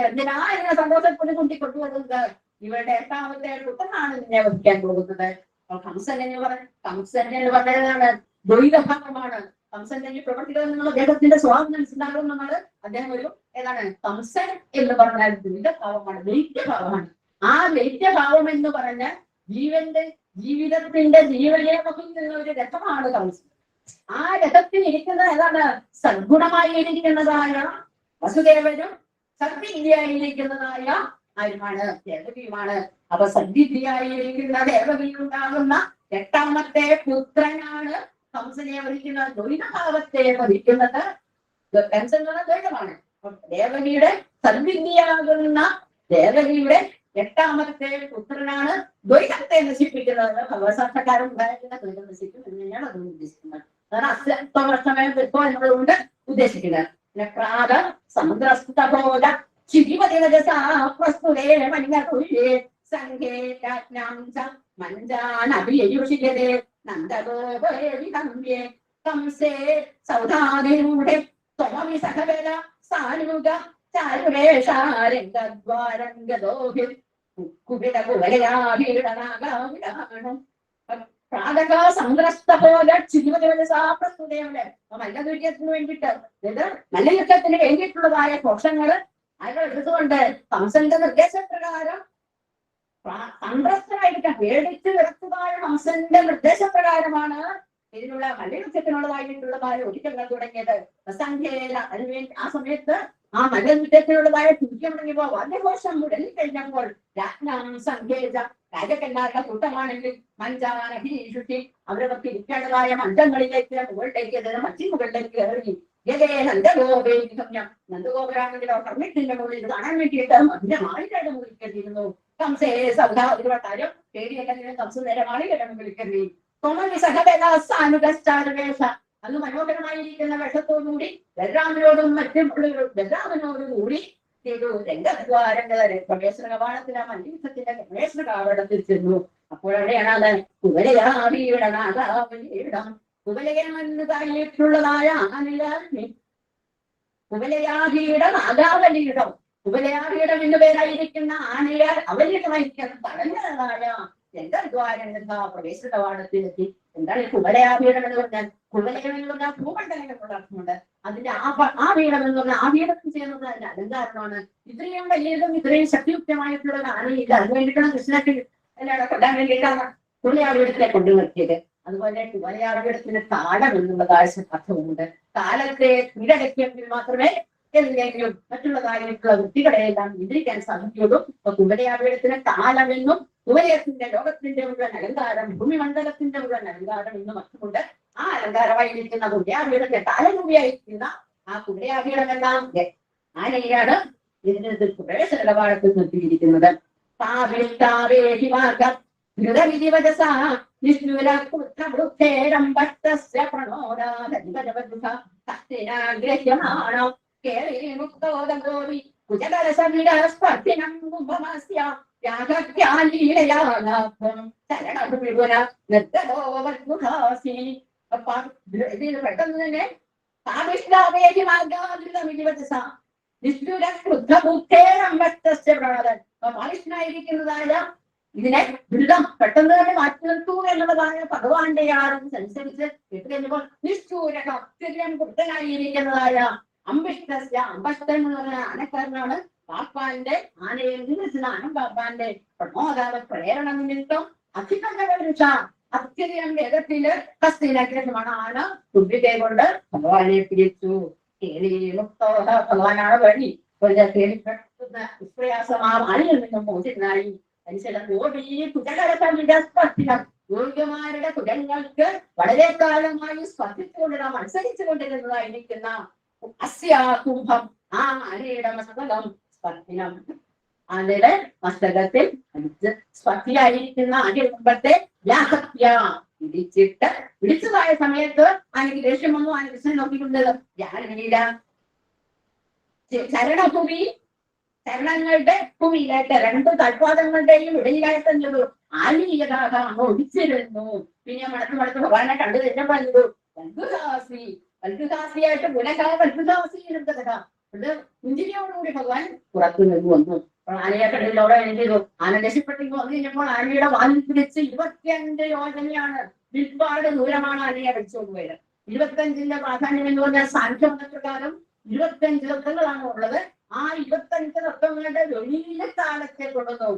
എന്തിനാ സന്തോഷപ്പെട്ട് കൊണ്ടുവരുന്നത്. ഇവരുടെ 8ാമത്തെ പുത്രനാണ് നിന്നെ വധിക്കാൻ പോകുന്നത്. കംസൻ എന്ന് പറഞ്ഞതാണ് ദ്വൈതഭാവമാണ്. കംസന്റെ ഈ പ്രവർത്തികളിൽ നിന്നുള്ള അദ്ദേഹത്തിന്റെ സ്വഭാവം മനസ്സിലാകും നമ്മൾ. അദ്ദേഹം ഒരു ഏതാണ് കംസൻ എന്ന് പറഞ്ഞാൽ ദ്വൈതഭാവമാണ്, ദൈത്യഭാവമാണ്. ആ ദൈത്യഭാവം എന്ന് പറഞ്ഞ ജീവിതത്തിന്റെ ജീവനെ വഹിക്കുന്ന ഒരു രഥമാണ് കംസൻ. ആ രഥത്തിൽ ഇരിക്കുന്നത് ഏതാണ്? സദ്ഗുണമായി ഇരിക്കുന്നതായ വസുദേവനും സദ്വിദ്യയായിരിക്കുന്നതായ ആരുമാണ്? ദേവകിയുമാണ്. അപ്പൊ സദ്വിദ്യയായിരിക്കുന്ന ദേവകി ഉണ്ടാകുന്ന 8ാമത്തെ പുത്രനാണ് കംസനെ വഹിക്കുന്നത്. ദ്വൈതഭാവത്തെ വഹിക്കുന്നത് കംസൻ എന്ന ദ്വൈതമാണ്. ദേവകിയുടെ സദ്വിദ്യയാകുന്ന ദേവകിയുടെ 8ാമത്തെ പുത്രനാണ് ദ്വൈതത്തെ നശിപ്പിക്കുന്നത്. ഭഗവത്സാക്ഷാത്കാരം ഉണ്ടായിരുന്ന ദ്വൈതം നശിക്കും എന്ന് തന്നെയാണ് അത് ഉദ്ദേശിക്കുന്നത്. അതാണ് അസ്തവർഷമേ എന്നുള്ളതുകൊണ്ട് ഉദ്ദേശിക്കുന്നത്. പ്രാത സമുദ്രസ്തബോധ പ്രസ്തുതേ മഞ്ഞുര്യേ സംഘേജ്ഞാം മഞ്ജാനഭിയുഷിയതേ നന്ദഗോപേ കംസേ സൗധാനൂഢേ ത്വമവി സഹബല സാനുക ചാരുവേഷാരംഗദ്വാരംഗദോഹിൽ കുപിടകുവലയാഭീടനാഗാവിടാണം പ്രാതക സംഗ്രസ്ത പോലെ പ്രസ്തുതയുടെ മല്ലയുദ്ധത്തിന് വേണ്ടിയിട്ട് ഇത് മല്ലയുദ്ധത്തിന് വേണ്ടിയിട്ടുള്ളതായ കോശങ്ങള് അത് എടുത്തുകൊണ്ട് കംസന്റെ നിർദ്ദേശപ്രകാരം സംഗ്രസ്തരായിരിക്കാം പേടിച്ച് വിറച്ചതായ കംസന്റെ നിർദ്ദേശപ്രകാരമാണ് ഇതിനുള്ള മല്ലയുദ്ധത്തിനുള്ളതായിട്ടുള്ളതായ ഒരുക്കങ്ങൾ തുടങ്ങിയത്. അസംഖ്യേല അതിനുവേണ്ടി ആ സമയത്ത് ആ മല്ലയുദ്ധത്തിനുള്ളതായ തുല്യം തുടങ്ങിയപ്പോ വാദ്യഘോഷം മുടങ്ങി കഴിഞ്ഞപ്പോൾ രാജ്ഞാം സംഖ്യേജ രാജക്കന്മാരുടെ കൂട്ടമാണെങ്കിൽ മഞ്ചാനീഷുട്ടി അവരൊക്കെ ഇരിക്കേണ്ടതായ മഞ്ചങ്ങളിലേക്ക് മുകളിലേക്ക് മച്ചി മുകളിലേക്ക് കയറി നന്ദഗോപുരാണെങ്കിലോ കർമ്മിട്ടിന്റെ മുകളിൽ കാണാൻ വേണ്ടിയിട്ട് മഞ്ഞമായിട്ടാണ് മുകളിൽ കയറിയിരുന്നു. കംസേ സൗദാ ഒരുവട്ടാരും പേടിയെങ്കിലും കംസ നേരെ മാളികയുടെ മുകളിൽ കയറി. തൊണലി സഹവേഷ അത് മനോഹരമായിരിക്കുന്ന വേഷത്തോടുകൂടി ബലരാമനോടും മറ്റും ബലരാമനോടുകൂടി ചെയ്തു രംഗദ്വാരങ്ങളെ പ്രവേശന കവാടത്തിലെ മല്ലയുദ്ധത്തിന്റെ പ്രവേശന കവാടത്തിൽ ചെന്നു. അപ്പോഴവിടെയാണ് കുവലയാടം കുവലയമെന്ന് പറഞ്ഞിട്ടുള്ളതായ കുവലയാഭിയുടെ നാഗാവലിയിടം കുവലയാഭിയുടെ എന്നു പേരായിരിക്കുന്ന ആനയാൽ അവലിടമായിരിക്കുന്ന തടഞ്ഞതായ രംഗദ്വാരങ്ങൾ പ്രവേശന കവാടത്തിലെത്തി. എന്താണ് ഈ കുവലയാഭീഠം എന്ന് പറഞ്ഞാൽ? കുവലയം എന്ന് പറഞ്ഞാൽ ഭൂമണ്ഡലങ്ങളുള്ള അർത്ഥമുണ്ട്. അതിന്റെ ആ പീഠം എന്ന് പറഞ്ഞാൽ ആ പീഠത്തിൽ ചെയ്യുന്നത് അതിന്റെ അലങ്കാരമാണ്. ഇത്രയും വലിയതും ഇത്രയും ശക്തിയുക്തമായിട്ടുള്ള ഒരു ആനയില്ല. അത് വേണ്ടിയിട്ടാണ് കൃഷ്ണക്ക് എല്ലാവരുടെ കൊല്ലാൻ വേണ്ടിയിട്ടാണ് കുവലയാഭീഠത്തെ കൊണ്ടു നിർത്തിയത്. അതുപോലെ കുവലയാഭീഠത്തിന് താളം എന്നുള്ളതായ അർത്ഥമുണ്ട്. താലത്തെ കീഴടക്കിയെങ്കിൽ മാത്രമേ എന്തെങ്കിലും മറ്റുള്ളതായിട്ടുള്ള വൃത്തികളെയെല്ലാം നിയന്ത്രിക്കാൻ സാധിക്കുള്ളൂ. അപ്പൊ കുവലയാഭീഠത്തിന് താലമെന്നും കുവലയത്തിന്റെ ലോകത്തിന്റെ മുഴുവൻ അലങ്കാരം ഭൂമിമണ്ഡലത്തിന്റെ മുഴുവൻ അലങ്കാരം എന്നും അർത്ഥമുണ്ട്. ആ അലങ്കാരമായിരിക്കുന്ന കുവലയാഭീഠത്തെ താലരൂപിയായിരിക്കുന്ന ആ കുവലയാഭീഠമെല്ലാം ആനയാണ് ഇതിന് പ്രവേശന കവാടത്തിൽ നിർത്തിയിരിക്കുന്നത്. പെട്ടെന്ന് തന്നെ പാലിഷ്ണായിരിക്കുന്നതായ ഇതിനെ ദുരിതം പെട്ടെന്ന് തന്നെ മാറ്റി നിർത്തൂ എന്നുള്ളതായ ഭഗവാന്റെ അനുസരിച്ച് എത്തിക്കഴിഞ്ഞപ്പോൾ നിഷ്ഠൂരകം അത്യന്തം വൃദ്ധനായിരിക്കുന്നതായ അംബിഷ്ടസ്യ അംബഷ്ടൻ എന്ന് പറഞ്ഞ ആനക്കാരനാണ്. പാപ്പാന്റെ ആനയെ നിന്നിട്ടാണ് പാപ്പാന്റെ പ്രമോദാവ പ്രേരണ നിമിത്തം അധികവൃക്ഷ അത്യധികം വേഗത്തില് കസ്തിയിലാക്കിയതുമാണ് ആന തുമ്പികെ കൊണ്ട് ഭഗവാനെ പിടിച്ചു. ഭഗവാനാണ് വഴി നിഷ്പ്രയാസമാണിൽ നിന്നും മോചിതനായി. യോഗ്യമാരുടെ കുടങ്ങൾക്ക് വളരെ കാലമായി സ്പർശിച്ചുകൊണ്ടിരുന്ന മത്സരിച്ചു കൊണ്ടിരുന്നതായിരിക്കുന്ന അസ്യാകുംഭം ആ ആനയുടെ മസ്തകം സ്പർശനം ആനയുടെ മസ്തകത്തിൽ സ്പർശിയായിരിക്കുന്ന ആനയുടെ കുംഭത്തെ ഇടിച്ചിട്ട് ഇടിച്ചതായ സമയത്ത് ആനയ്ക്ക് ദേഷ്യം വന്നു. ആന കൃഷ്ണൻ നോക്കിക്കൊണ്ടത് ഞാനില്ല ചരണഭൂമി ചരണങ്ങളുടെ ഭൂമിയിലായിട്ട് രണ്ട് തൽപാദങ്ങളുടെയും ഇടയിലായിട്ട് എന്തൊരു ആലീയതാകാമോ ഒടിച്ചിരുന്നു. പിന്നെ മടത്ത് ഭഗവാനെ കണ്ടു കഴിഞ്ഞപ്പോൾ എന്തൊരു വൽഗുഹാസിയായിട്ട് വൽഗുഹാസി ഇരുന്നത് അത് പുഞ്ചിരിയോടുകൂടി ഭഗവാൻ പുറത്തു നിന്ന് വന്നു. ആനയെ കടലിലൂടെ എന്ത് ചെയ്തു? ആന രക്ഷപ്പെട്ടെങ്കിൽ വന്നു കഴിഞ്ഞപ്പോൾ ആനയുടെ വാലിൽ പിടിച്ച് 25 യോജനയാണ് ഒരുപാട് ദൂരമാണ് ആനയെ അടിച്ചുകൊണ്ട് പോയത്. 25ന്റെ പ്രാധാന്യം എന്ന് പറഞ്ഞാൽ സാഖ്യമതപ്രകാരം 25 തത്വങ്ങളാണ് ഉള്ളത്. ആ 25 തത്വങ്ങളുടെ വലിയ താളത്തെ കൊണ്ടുവന്നു.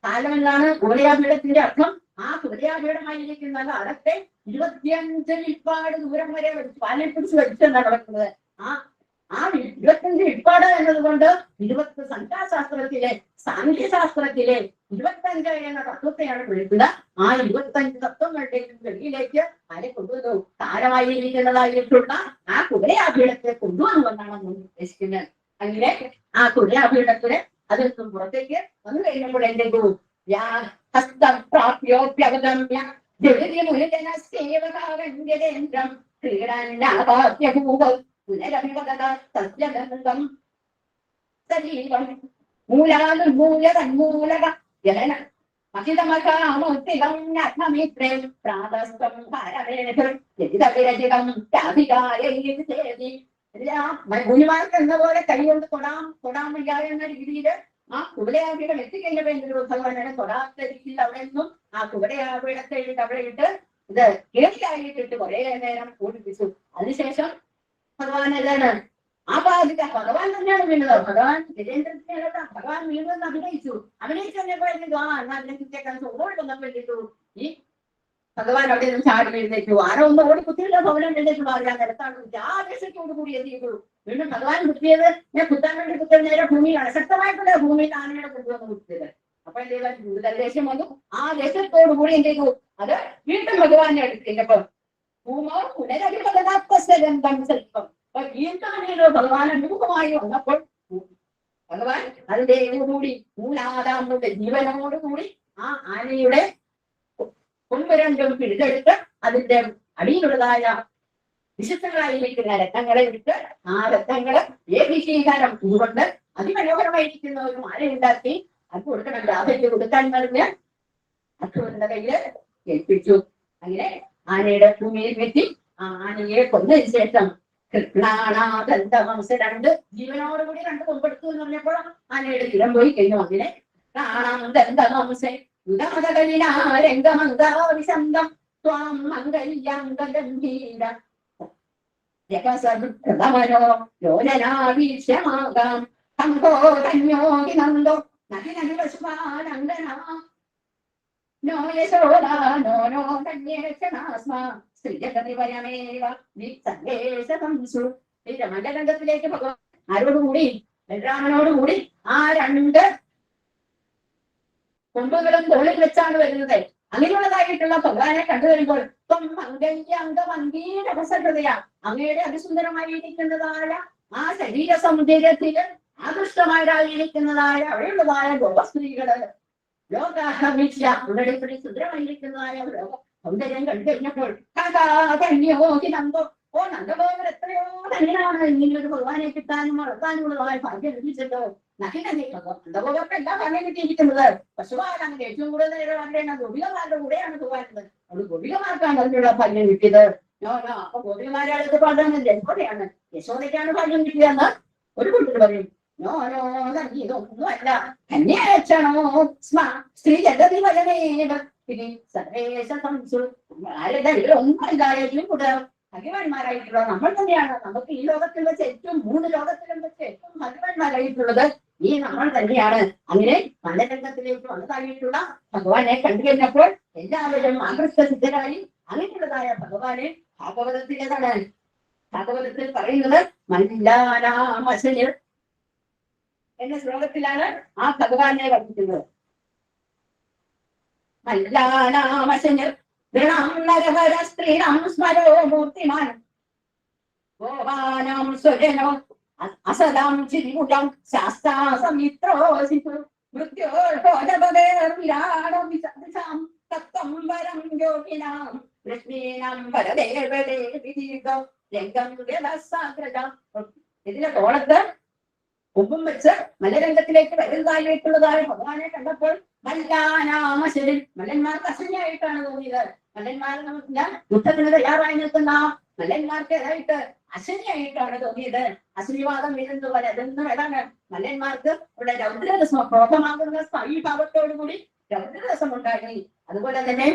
താലം എന്നാണ് കുവലയാഭീഠത്തിന്റെ അർത്ഥം. ആ കുവലയാഭീഠമായിരിക്കുന്ന കാലത്തെ 25 വിൽപ്പാട് ദൂരം വരെ പാലിൽ പിടിച്ച് വലിച്ചെന്നാണ് നടക്കുന്നത്. ആ 25 വിൽപ്പാട് എന്നതുകൊണ്ട് 20 സംഖ്യാശാസ്ത്രത്തിലെ സാഖ്യശാസ്ത്രത്തിലെ 25 എന്ന തത്വത്തെയാണ് വിളിക്കുന്നത്. ആ 25 തത്വങ്ങളുടെയും വെളിയിലേക്ക് ആരെ കൊണ്ടുവന്നു? താരമായിരിക്കുന്നതായിട്ടുള്ള ആ കുവലയാഭീഠത്തെ കൊണ്ടുവന്നുവെന്നാണ് നമ്മൾ ഉദ്ദേശിക്കുന്നത്. അങ്ങനെ ആ കുവലയാഭീഠത്തിന് അതിൽ നിന്നും പുറത്തേക്ക് വന്നു കഴിഞ്ഞപ്പോൾ എന്തെങ്കിലും മുനിമാർക്ക് എന്ന പോലെ കൈകൊണ്ട് തൊടാൻ വയ്യാതെ എന്ന രീതിയിൽ ആ കുവലയാവികൾ എത്തിക്കഴിഞ്ഞപ്പോൾ ഭഗവാനെ തൊടാത്ത രീതിയിൽ അവിടെ നിന്നും ആ കുവലയാവിടത്തെ അവിടെ ഇട്ട് ഇത് കേളിയായിട്ടിട്ട് കുറെ നേരം ഓടിപ്പിച്ചു. അതിനുശേഷം ഭഗവാൻ എന്താണ് ആ ബാധിക ഭഗവാൻ തന്നെയാണ് വീണത്. ഭഗവാൻ ഗജേന്ദ്രത്തിനല്ല, ഭഗവാൻ വീണെന്ന് അഭിനയിച്ചു കഴിഞ്ഞപ്പോഴേക്കും ആ എന്നാ അതിനെ കുത്തിയേക്കാൻ ഓടിക്കൊന്നാൻ വേണ്ടിട്ടു ഈ ഭഗവാൻ അവിടെ നിന്ന് ചാടി എഴുന്നേറ്റു. ആരോ ഒന്ന് ഓടി കുത്തിയില്ല, ഭവനം എഴുന്നേറ്റ് മാറിയാൽ നിലത്താണ് കുത്തി. ആ ആവേശത്തോടു കൂടി എത്തിയിട്ടുള്ളൂ. വീണ്ടും ഭഗവാൻ കുത്തിയത് ഞാൻ കുത്താൻ വേണ്ടി കുത്തിയത് നേരെ ഭൂമിയിലാണ്, ശക്തമായിട്ടുള്ള ഭൂമിയിൽ ആനയുടെ കൊണ്ടുവന്ന് കുത്തിയത്. അപ്പൊ എന്ത് ചെയ്താൽ കൂടുതൽ ദേഷ്യം വന്നു. ആ ദേഷ്യത്തോടു കൂടി എന്ത് ചെയ്തു, അത് വീണ്ടും ഭഗവാനെ എടുത്തിട്ടപ്പോ ഭൂമോ പുനരഭിപദാത്മം സ്വല്പം. അപ്പൊ വീണ്ടും ഭഗവാൻ അഭിമുഖമായി വന്നപ്പോൾ ഭഗവാൻ അതിന്റെ കൂടി മൂലാധാമുടെ ജീവനോടുകൂടി ആ ആനയുടെ കൊമ്പ് രണ്ടും പിടിച്ചെടുത്ത് അതിന്റെ അടിയിലുള്ളതായ വിശുദ്ധങ്ങളായിരിക്കുന്ന രത്നങ്ങളെ എടുത്ത് ആ രത്നങ്ങള് ഏകീകീകാരം ഇതുകൊണ്ട് അതിമനോഹരമായിരിക്കുന്ന ഒരു മാല ഉണ്ടാക്കി അത് കൊടുക്കണം, രാധയ്ക്ക് കൊടുക്കാൻ പറഞ്ഞ് അസുരന്റെ കയ്യില് ഏൽപ്പിച്ചു. അങ്ങനെ ആനയുടെ ഭൂമിയിൽ വെച്ച് ആ ആനയെ കൊന്നതിന് ശേഷം കൃഷ്ണാനാദന്തവംശ രണ്ട് ജീവനോടുകൂടി രണ്ട് കൊമ്പെടുത്തു എന്ന് പറഞ്ഞപ്പോൾ ആനയുടെ സ്ഥിരം പോയി കഴിഞ്ഞു. അങ്ങനെ കാണാന്തവംശം രംഗമംഗാവിശന്തം ത്വാം മംഗല്യംഗംഭീര ജഗസമനോ യോജനാവീക്ഷ്യമാകാം സംഭോ ധന്യോഹി നന്ദോ നദി നദി പശുപാനന്ദന നോ യശോദാ നോ നോ ധന്യേക്ഷണാസ്മ സ്ത്രീജഗതിപരമേവ വിസംസു. ഈ രമണരംഗത്തിലേക്ക് ഭഗവാൻ ആരോടുകൂടി ബലരാമനോടുകൂടി ആ രണ്ട് കൊമ്പുകളും തോളിൽ വെച്ചാണ് വരുന്നത്. അങ്ങനെയുള്ളതായിട്ടുള്ള ഭഗവാനെ കണ്ടു വരുമ്പോൾ അംഗീരഹൃതയ അങ്ങയുടെ അതിസുന്ദരമായിരിക്കുന്നതായ ആ ശരീര സൗന്ദര്യത്തില് ആകൃഷ്ടമായിരിക്കുന്നതായ അവിടെയുള്ളതായ ഗോപസ്ത്രീകള് ലോകാഹമീക്ഷ അവരുടെ സുന്ദരമായിരിക്കുന്നതായ സൗന്ദര്യം കണ്ടു കഴിഞ്ഞപ്പോൾ നന്ദോ ഓ നന്ദഗോപർ എത്രയോ തന്നെയാണ് ഇങ്ങനൊരു ഭഗവാനെ കിട്ടാനും വളർത്താനുമുള്ളതായ ഭാഗ്യം ലഭിച്ചല്ലോ. നന്ദഗോപർക്ക് എല്ലാ ഭാഗ്യം കിട്ടിയിരിക്കുന്നത്. പശുപാലാണ് ഏറ്റവും കൂടുതൽ ഗോപികമാരുടെ കൂടെയാണ് പോകാനുള്ളത്. അവിടെ ഗോപികമാർക്കാണ് അതിനുള്ള ഭാഗ്യം കിട്ടിയത്. അപ്പൊ ഗോപികമാരെ അടുത്ത് പാടുന്നത് യശോദയാണ്, യശോദയ്ക്കാണ് ഭാഗ്യം കിട്ടിയതെന്ന് ഒരു കൂട്ടർ പറയും. ഇതൊന്നുമല്ല കന്യാക്ഷണോ സ്മ സ്ത്രീ ജഗതി വലനേവ സർവേശ സംസു. ആരുടെ ഒന്നുമല്ലായാലും കൂടെ ഭഗവാന്മാരായിട്ടുള്ള നമ്മൾ തന്നെയാണ്. നമുക്ക് ഈ ലോകത്തിൽ വെച്ച് ഏറ്റവും മൂന്ന് ലോകത്തിലും വെച്ച് ഏറ്റവും ഭഗവാന്മാരായിട്ടുള്ളത് ഈ നമ്മൾ തന്നെയാണ്. അങ്ങനെ മലരംഗത്തിലേക്ക് വന്നതായിട്ടുള്ള ഭഗവാനെ കണ്ടു കഴിഞ്ഞപ്പോൾ എല്ലാവരും ആകൃഷ്ടസിദ്ധരായി. അങ്ങനെയുള്ളതായ ഭഗവാനെ ഭാഗവതത്തിലേതാണ് ഭാഗവതത്തിൽ പറയുന്നത് മല്ലാനാമശനിർ എന്ന ശ്ലോകത്തിലാണ് ആ ഭഗവാനെ വർദ്ധിക്കുന്നത്. മല്ലാനാമശനിർ നരഹര സ്ത്രീണം സ്മരോ മൂർത്തിമാൻ ഗോപാനാം സ്വജനോ അസദാം ചിരിമുഖം ശാസ്ത്രാസമിത്രോസിതു മൃത്യോർഭോജപദേർവിരാടം തത്വം വരം യോഗിനാം ലക്ഷ്മീനാം വരദേവതേ വിദീർഘം രംഗം വ്യവസാഗ്രജ. ഇതിലെ തോളത്ത് ഒപ്പം വെച്ച് മലരംഗത്തിലേക്ക് വരുന്നതായിട്ടുള്ളതായ ഭഗവാനെ കണ്ടപ്പോൾ മല്ലാനാമശരിൽ മല്ലന്മാർക്ക് അസന്യായിട്ടാണ് തോന്നിയത്. മല്ലന്മാർ യുദ്ധത്തിന് തയ്യാറായി നിൽക്കുന്ന മല്ലന്മാർക്കേതായിട്ട് അസന്യായിട്ടാണ് തോന്നിയത്. അസന്യവാദം വരുന്നത് പോലെ അതൊന്നും ഏതാണ് മല്ലന്മാർക്ക് ഇവിടെ രൗദ്രരസം ക്രോധമാകുന്ന സ്ഥായീഭാവത്തോടുകൂടി രൗദ്രരസം ഉണ്ടായി. അതുപോലെ തന്നെ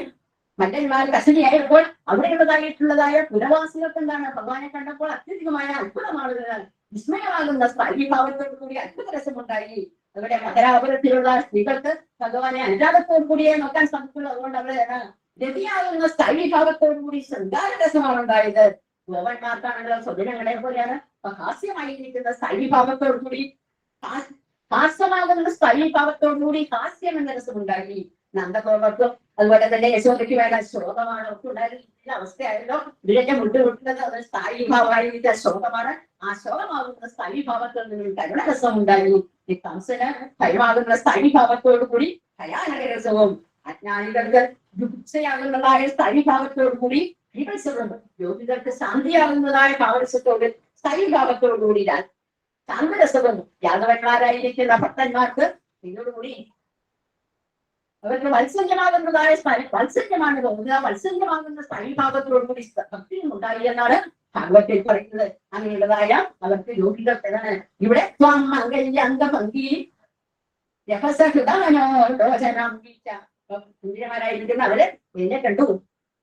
മല്ലന്മാർക്ക് അസന്യായപ്പോൾ അവിടെയുള്ളതായിട്ടുള്ളതായ പുരവാസികൾക്ക് എന്താണ് ഭഗവാനെ കണ്ടപ്പോൾ അത്യധികമായ അത്ഭുതമാകുന്നത്, വിസ്മയമാകുന്ന സ്ഥായീഭാവത്തോടു കൂടി അത്ഭുതരസമുണ്ടായി. അവിടെ മകരാപുരത്തിലുള്ള സ്ത്രീകൾക്ക് ഭഗവാനെ അനുരാഗത്തോടു കൂടിയേ നോക്കാൻ സാധിക്കുള്ളൂ. അതുകൊണ്ട് അവിടെ രതിയാകുന്ന സ്ഥായീഭാവത്തോടു കൂടി ശൃംഗാരരസമാണ് ഉണ്ടായത്. ഗോപന്മാർക്കാണെങ്കിലും സ്വജനങ്ങളെ പോലെയാണ് ഹാസ്യമായിരിക്കുന്ന സ്ഥായീഭാവത്തോടു കൂടി ഹാസ്യമാകുന്ന സ്ഥായീഭാവത്തോടു കൂടി ഹാസ്യം എന്ന രസമുണ്ടായി. നന്ദഗോപർക്കും അതുപോലെ തന്നെ യശോദയ്ക്ക് വേണ്ട ശോകമാണ് ഒക്കെ ഉണ്ടായിരുന്ന അവസ്ഥയായല്ലോ. ഇതിലൊക്കെ മുട്ടുമുട്ടുന്നത് അത് സ്ഥായീഭാവമായിരിക്കുന്ന ശോകമാണ്. ആ ശോകമാകുന്ന സ്ഥായീഭാവത്തിൽ നിന്നും കരുണരസം ഉണ്ടായി. ഈ കംസന് ഭയമാകുന്ന സ്ഥായീഭാവത്തോടു കൂടി ഭയാനകരസവും അജ്ഞാനികൾക്ക് ദുഃഖയാകുന്നതായ സ്ഥായീഭാവത്തോടു കൂടി ഭീമസവും യോഗികൾക്ക് ശാന്തിയാകുന്നതായ ഭാവരസത്തോട് സ്ഥായീഭാവത്തോടു കൂടി ശാന്തരസവും യാദവന്മാരായിരിക്കുന്ന ഭക്തന്മാർക്ക് ഇതോടുകൂടി അവർക്ക് വത്സല്യമാകുന്നതായ വാത്സല്യമാണ് തോന്നുക. വത്സല്യമാകുന്ന സ്ഥായീഭാവത്തോടുകൂടി ഭക്തിയും ഉണ്ടായി എന്നാണ് ഭാഗവത്തിൽ പറയുന്നത് അങ്ങനെയുള്ളതായ അവർക്ക് യോഗ്യത ഏതാണ്? ഇവിടെ ത്വം മംഗല്യാംഗഭംഗി സുന്ദരന്മാരായിരിക്കുന്ന അവര് എന്നെ കണ്ടു.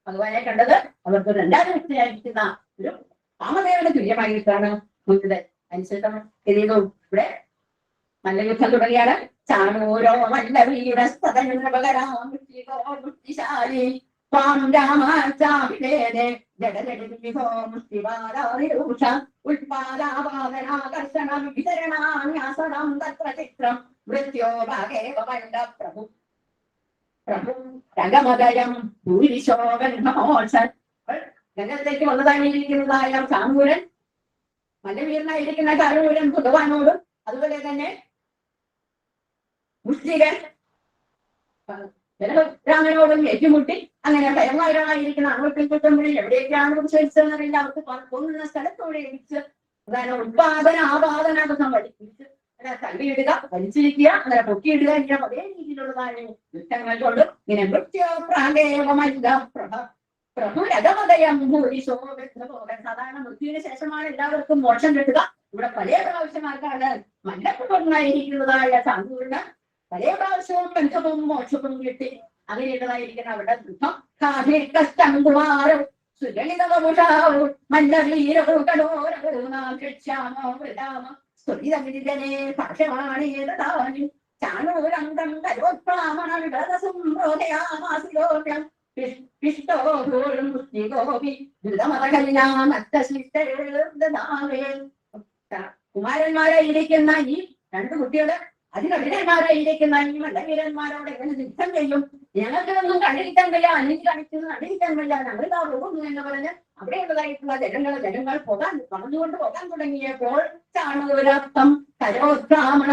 ഭഗവാനെ കണ്ടത് അവർക്ക് രണ്ടാം വ്യക്തിയായിരിക്കുന്ന ഒരു കാമദേവന് തുല്യമായിട്ടാണ് നോക്കിയത്. അതിനുശേഷം എന്ത് ചെയ്തു? ഇവിടെ മല്ലയുദ്ധം തുടങ്ങിയാണ്. ചാണൂരോ മല്ലവീര ബുദ്ധിശാലി ത്വാം രാമാചാവിവേദേ ജഡജഡിവിഹോ മുഷ്ടിപാദാനിരൂഷ ഉൽപാദാപാദനാകർഷണ വിതരണാന്യാസനം തത്ര ചിത്രം മൃത്യോ ഭാഗേവ മണ്ഡ പ്രഭു പ്രഭു രംഗമദയം ഭൂരിശോകന്മോത്സൻ. രംഗത്തേക്ക് വന്നതായിരിക്കുന്നതായ ചാണൂരൻ മല്ലവീരനായിരിക്കുന്ന ചാണൂരൻ ഭഗവാനോടും അതുപോലെ തന്നെ മുഷ്ടികൻ രാമനോടും ഏറ്റുമുട്ടി അങ്ങനെ ഭയങ്കരമായിരിക്കുന്ന അങ്ങോട്ടും കിട്ടുമ്പോഴേ എവിടേക്കാണ് ചോദിച്ചതെന്നറിയില്ല. അവർക്ക് പോകുന്ന സ്ഥലത്തോടെ ഇടിച്ച് അതാണ് ഉത്പാദന ആപാദനാബന്ധം വലിച്ച് തള്ളിയിടുക, വലിച്ചിരിക്കുക, അങ്ങനെ പൊക്കിയിടുക, ഇങ്ങനെ അതേ രീതിയിലുള്ളതായ യുദ്ധങ്ങൾ കൊണ്ട് ഇങ്ങനെ മൃത്യോപ്രാഗേവമല്ല പ്രഭുരഗമതയം ഭൂരിശോഭൻ. സാധാരണ മൃത്യുവിന് ശേഷമാണ് എല്ലാവർക്കും മോക്ഷം കിട്ടുക. ഇവിടെ പല പ്രാവശ്യമാർക്കാണ് മല്ലപ്പെട്ടുകൊണ്ടായിരിക്കുന്നതായ ചാന്തൂരിന് പല പ്രാവശ്യവും ബന്ധവും മോക്ഷവും കിട്ടി. അങ്ങനെയുള്ളതായിരിക്കുന്ന അവരുടെ ദുഃഖം കാഠിക്കഷ്ടംകുമാരം സുലളിതവമുഷാവും മല്ലവീരവും കടോരവും രക്ഷാമോ വൃതാമ സ്തുതിതമിതിജനേ സാക്ഷ്യമാണേതാനും ചാണൂരംഗം കരോത്പ്രാമണവിടതസുംബോധയാമാസിലോകം പിഷ്ടോഭൂരും പുഷ്ടികോപി ദ്രുതമതകല്യാണത്തശിഷ്ടേ. കുമാരന്മാരായിരിക്കുന്ന ഈ രണ്ടു കുട്ടികള് അതികഠിനന്മാരായിരിക്കുന്ന ഈ മല്ലവീരന്മാരോട് എങ്ങനെ യുദ്ധം ചെയ്യും? ഞങ്ങൾക്കൊന്നും കണ്ടിരിക്കാൻ വയ്യ, അല്ലെങ്കിൽ കാണിക്കുന്നത് കണ്ടിരിക്കാൻ വയ്യ, ഞങ്ങളിതാ പോകുന്നു എന്ന് പറഞ്ഞ് അവിടെയുള്ളതായിട്ടുള്ള ജനങ്ങൾ പോകാൻ പറഞ്ഞുകൊണ്ട് പോകാൻ തുടങ്ങിയപ്പോൾ ചാണൂരത്തം കരോത്രാമണ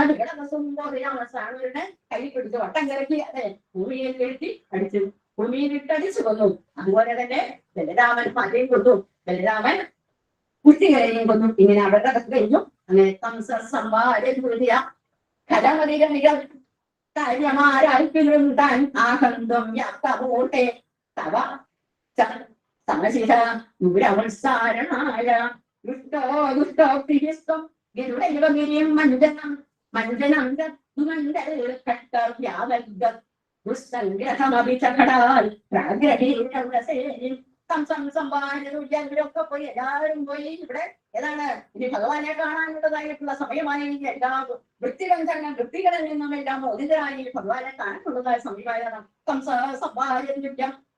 ചാണൂരിനെ കൈ പിടിച്ച് വട്ടം കറക്കി അതെ ഭൂമിയിൽ വീഴ്ത്തി അടിച്ചു, ഭൂമിയിലിട്ടടിച്ചു കൊന്നു. അതുപോലെ തന്നെ ബലരാമൻ മലയും കൊന്നു, ബലരാമൻ കുട്ടികളെയും കൊന്നു. ഇങ്ങനെ അവരുടെ കഥ കഴിഞ്ഞു. അങ്ങനെ സംസാര കരമതികൾ കാര്യമാരാൽപ്പിലും താൻ ആഹന്തം യാക്കോട്ടെ തവ സമശിഷ ദുരവത്സാരണായ ദുഷ്ടോ ദുഷ്ടോ പ്രിയസ്വം ഗരുഡൈവഗിരിയും മഞ്ജനം മഞ്ജനം ദുസ്സംഗ്രഹമഭിചകടാൽ പ്രാഗ്രഹീരസേനി സംസംസംഭാരൊക്കെ പോയി എല്ലാവരും പോയി. ഇവിടെ ഏതാണ് ഇനി ഭഗവാനെ കാണാനുള്ളതായിട്ടുള്ള സമയമായി. എല്ലാ വൃത്തികളിൽ നിന്നും എല്ലാം മോചിതരായി ഭഗവാനെ കാണാനുള്ളതായ സമയമായതാണ്.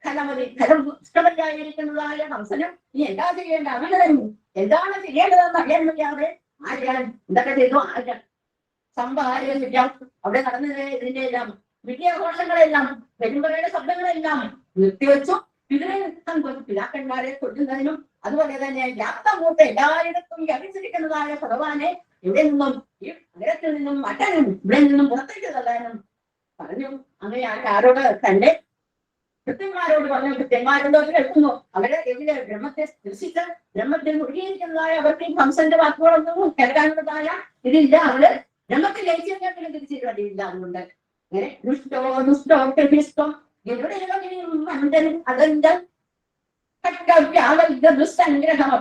ഖലമതി ഖലം ഇഷ്ടമല്ലായിരിക്കുന്നതായ കംസനും ഇനി എന്താ ചെയ്യേണ്ട അവനും എന്താണ് ചെയ്യേണ്ടതെന്ന് അറിയാൻ വയ്യാതെ ആര്യാൻ എന്തൊക്കെ ചെയ്തു. ആര്യാൻ സംഭാരം അവിടെ നടന്നത് ഇതിന്റെ എല്ലാം വിദ്യാഘോഷങ്ങളെല്ലാം പെരുമ്പറയുടെ ശബ്ദങ്ങളെല്ലാം നിർത്തിവെച്ചു. പിതാക്കന്മാരെ കൊല്ലുന്നതിനും അതുപോലെ തന്നെ യാത്രമൂട്ട് എല്ലായിടത്തും വ്യാപിച്ചിരിക്കുന്നതായ ഭഗവാനെ ഇവിടെ നിന്നും ഈ നഗരത്തിൽ നിന്നും മാറ്റാനും ഇവിടെ നിന്നും പുറത്തേക്ക് തള്ളാനും പറഞ്ഞു. അങ്ങനെ ആരോട് തന്റെ കൃത്യന്മാരോട് പറഞ്ഞു. കൃത്യന്മാരെന്തോ കേൾക്കുന്നു. അവരെ എവിടെ ബ്രഹ്മത്തെ സ്പർശിച്ച് ബ്രഹ്മത്തിൽ മുഴുകിയിരിക്കുന്നതായ അവർക്ക് ഹംസന്റെ വാക്കുകളൊന്നും കേൾക്കാനുള്ളതായ ഇതില്ല. അവര് ബ്രഹ്മത്തിൽ ലയിച്ചു പിന്നെ തിരിച്ചിട്ട് വഴിയില്ല. അതുകൊണ്ട് അങ്ങനെ ദുഷ്ടോ ദുഷ്ടോ പ്രഭിഷ്ടം ദുസ്സംഗ്രഹം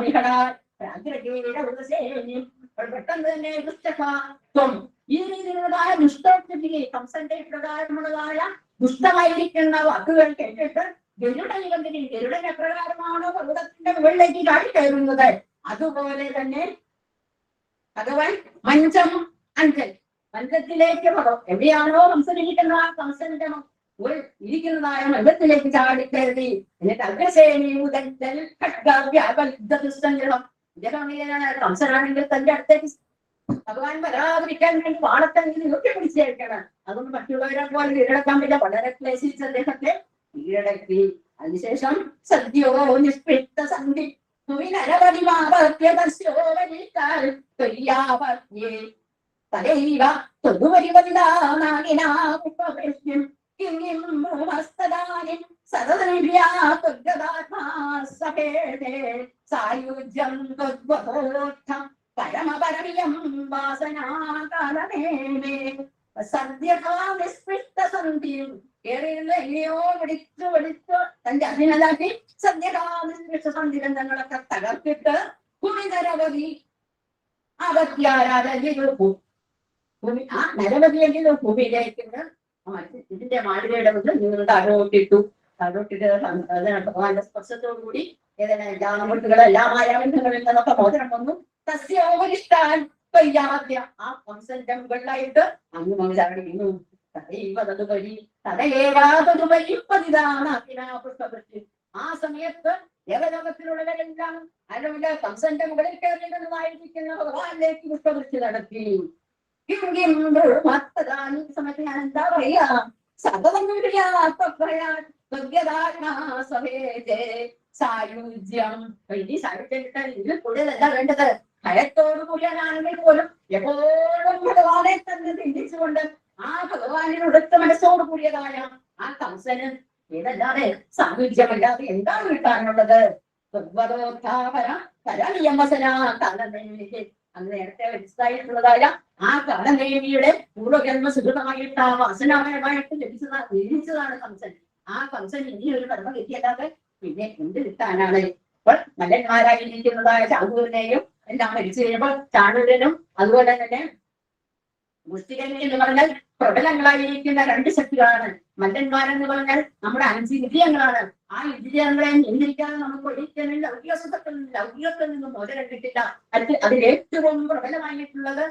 പെട്ടെന്ന് തന്നെ ദുഷ്ടത്വം ഈ രീതിയിലുള്ളതായ ദുഷ്ടത്തിലെ കംസന്റെ പ്രകാരമുള്ളതായ ദുഷ്ടമായിരിക്കുന്ന വാക്കുകൾ കേട്ടിട്ട് ഗരുഡൻ എപ്രകാരമാണോ പർവ്വതത്തിന്റെ മുകളിലേക്ക് ചാടിക്കയറുന്നത് അതുപോലെ തന്നെ ഭഗവാൻ മഞ്ചത്തിലേക്ക് എവിടെയാണോ കംസൻ ഇരിക്കുന്ന കംസന്റെ ഇരിക്കുന്നതായ മൃഗത്തിലേക്ക് ചാടിക്കരുതി. എന്നിട്ട് അഗ്രസേനി മുതൽ കംസനാണെങ്കിൽ തന്റെ അടുത്തേക്ക് ഭഗവാൻ വരാതിരിക്കാൻ വേണ്ടി വാളത്തെങ്കിലും നോക്കി പിടിച്ചേക്കണം. അതുകൊണ്ട് മറ്റുള്ളവരെ പോലെ കീഴടക്കാൻ പറ്റില്ല. വളരെ ക്ലേശിച്ച് അദ്ദേഹത്തെ കീഴടക്കി. അതിനുശേഷം സദ്യോ നിഷ്പിത്ത സന്ധി സായുജ്യം പരമപരമിയം വാസനാകാലമേ സദ്യസ്പൃഷ്ട സന്ധിയും എങ്ങനെയോ വിളിച്ചു തന്റെ അഭിനലാക്കി സന്ധ്യകാലങ്ങളൊക്കെ തകർത്തിട്ട് കുമിനരവധി അവത്യാരാധനയും ആ നരവധിയെങ്കിലും ഭൂമിയിലേക്ക് ഇതിന്റെ മാളികയുടെ മുന്നിൽ നിങ്ങൾ താഴോട്ടിട്ടു. താഴോട്ടിട്ട് ഭഗവാന്റെ സ്പർശത്തോടു കൂടി ഏതെല്ലാം എല്ലാ മുട്ടുകളെല്ലാം ആയാബന്ധങ്ങളിൽ നിന്നൊക്കെ മോചനം വന്നു. സസ്യോപരിഷ്ടാൻ വയ്യാദ്യ ആ കംസന്റെ മുകളിലായിട്ട് അങ്ങ് മംഗളാടി വീണു. തടയുവതുപരി തടയേവാതുപരി പുഷ്പവൃഷ്ടി. ആ സമയത്ത് ദേവലോകത്തിലുള്ളവരെല്ലാം അല്ലെങ്കിൽ കംസന്റെ മുകളിൽ കയറിയിരുന്നതായിരിക്കുന്ന ഭഗവാനിലേക്ക് പുഷ്പവൃഷ്ടി നടത്തി. സമയത്ത് ഞാൻ എന്താ പറയാ, സായുജ്യം. ഈ സായുജ്യം കിട്ടാൻ ഇതിൽ കൂടുതൽ എന്താ വേണ്ടത്? ഭയത്തോടു കൂടിയാണെങ്കിൽ പോലും എപ്പോഴും ഭഗവാനെ തന്നെ ചിന്തിച്ചുകൊണ്ട് ആ ഭഗവാനിനൊടുത്ത മനസ്സോട് കൂടിയതായ ആ കംസന് ഇതല്ലാതെ സായുജ്യമല്ലാതെ എന്താണ് കിട്ടാനുള്ളത്? അന്ന് നേരത്തെ മനസ്സിലായിട്ടുള്ളതായ ആ കാലദേവിയുടെ പൂർവ്വജന്മ സുഹൃതമായിട്ട് ആ വാസനാമയമായിട്ട് ലഭിച്ചതാണ് കംസൻ. ആ കംസൻ ഇനി ഒരു കർമ്മ കിട്ടിയല്ലാതെ പിന്നെ എന്ത് കിട്ടാനാണ്? ഇപ്പോൾ മല്ലന്മാരായിരിക്കുന്നതായ ചാണൂരിനെയും എല്ലാം മരിച്ചു കഴിയുമ്പോൾ ചാണൂരനും അതുപോലെ തന്നെ മുസ്തികൻ എന്ന് പറഞ്ഞാൽ പ്രബലങ്ങളായിരിക്കുന്ന രണ്ട് ശക്തികളാണ്. മല്ലന്മാരെന്ന് പറഞ്ഞാൽ നമ്മുടെ 5 ഇന്ദ്രിയങ്ങളാണ്. ആ ഇന്ദ്രിയങ്ങളെ നിയന്ത്രിക്കാതെ നമുക്ക് ഒരിക്കലും ലൗകികത്തിൽ നിന്നും മോചനം കിട്ടില്ല. അതിൽ ഏറ്റവും പ്രബലമായിട്ടുള്ളത്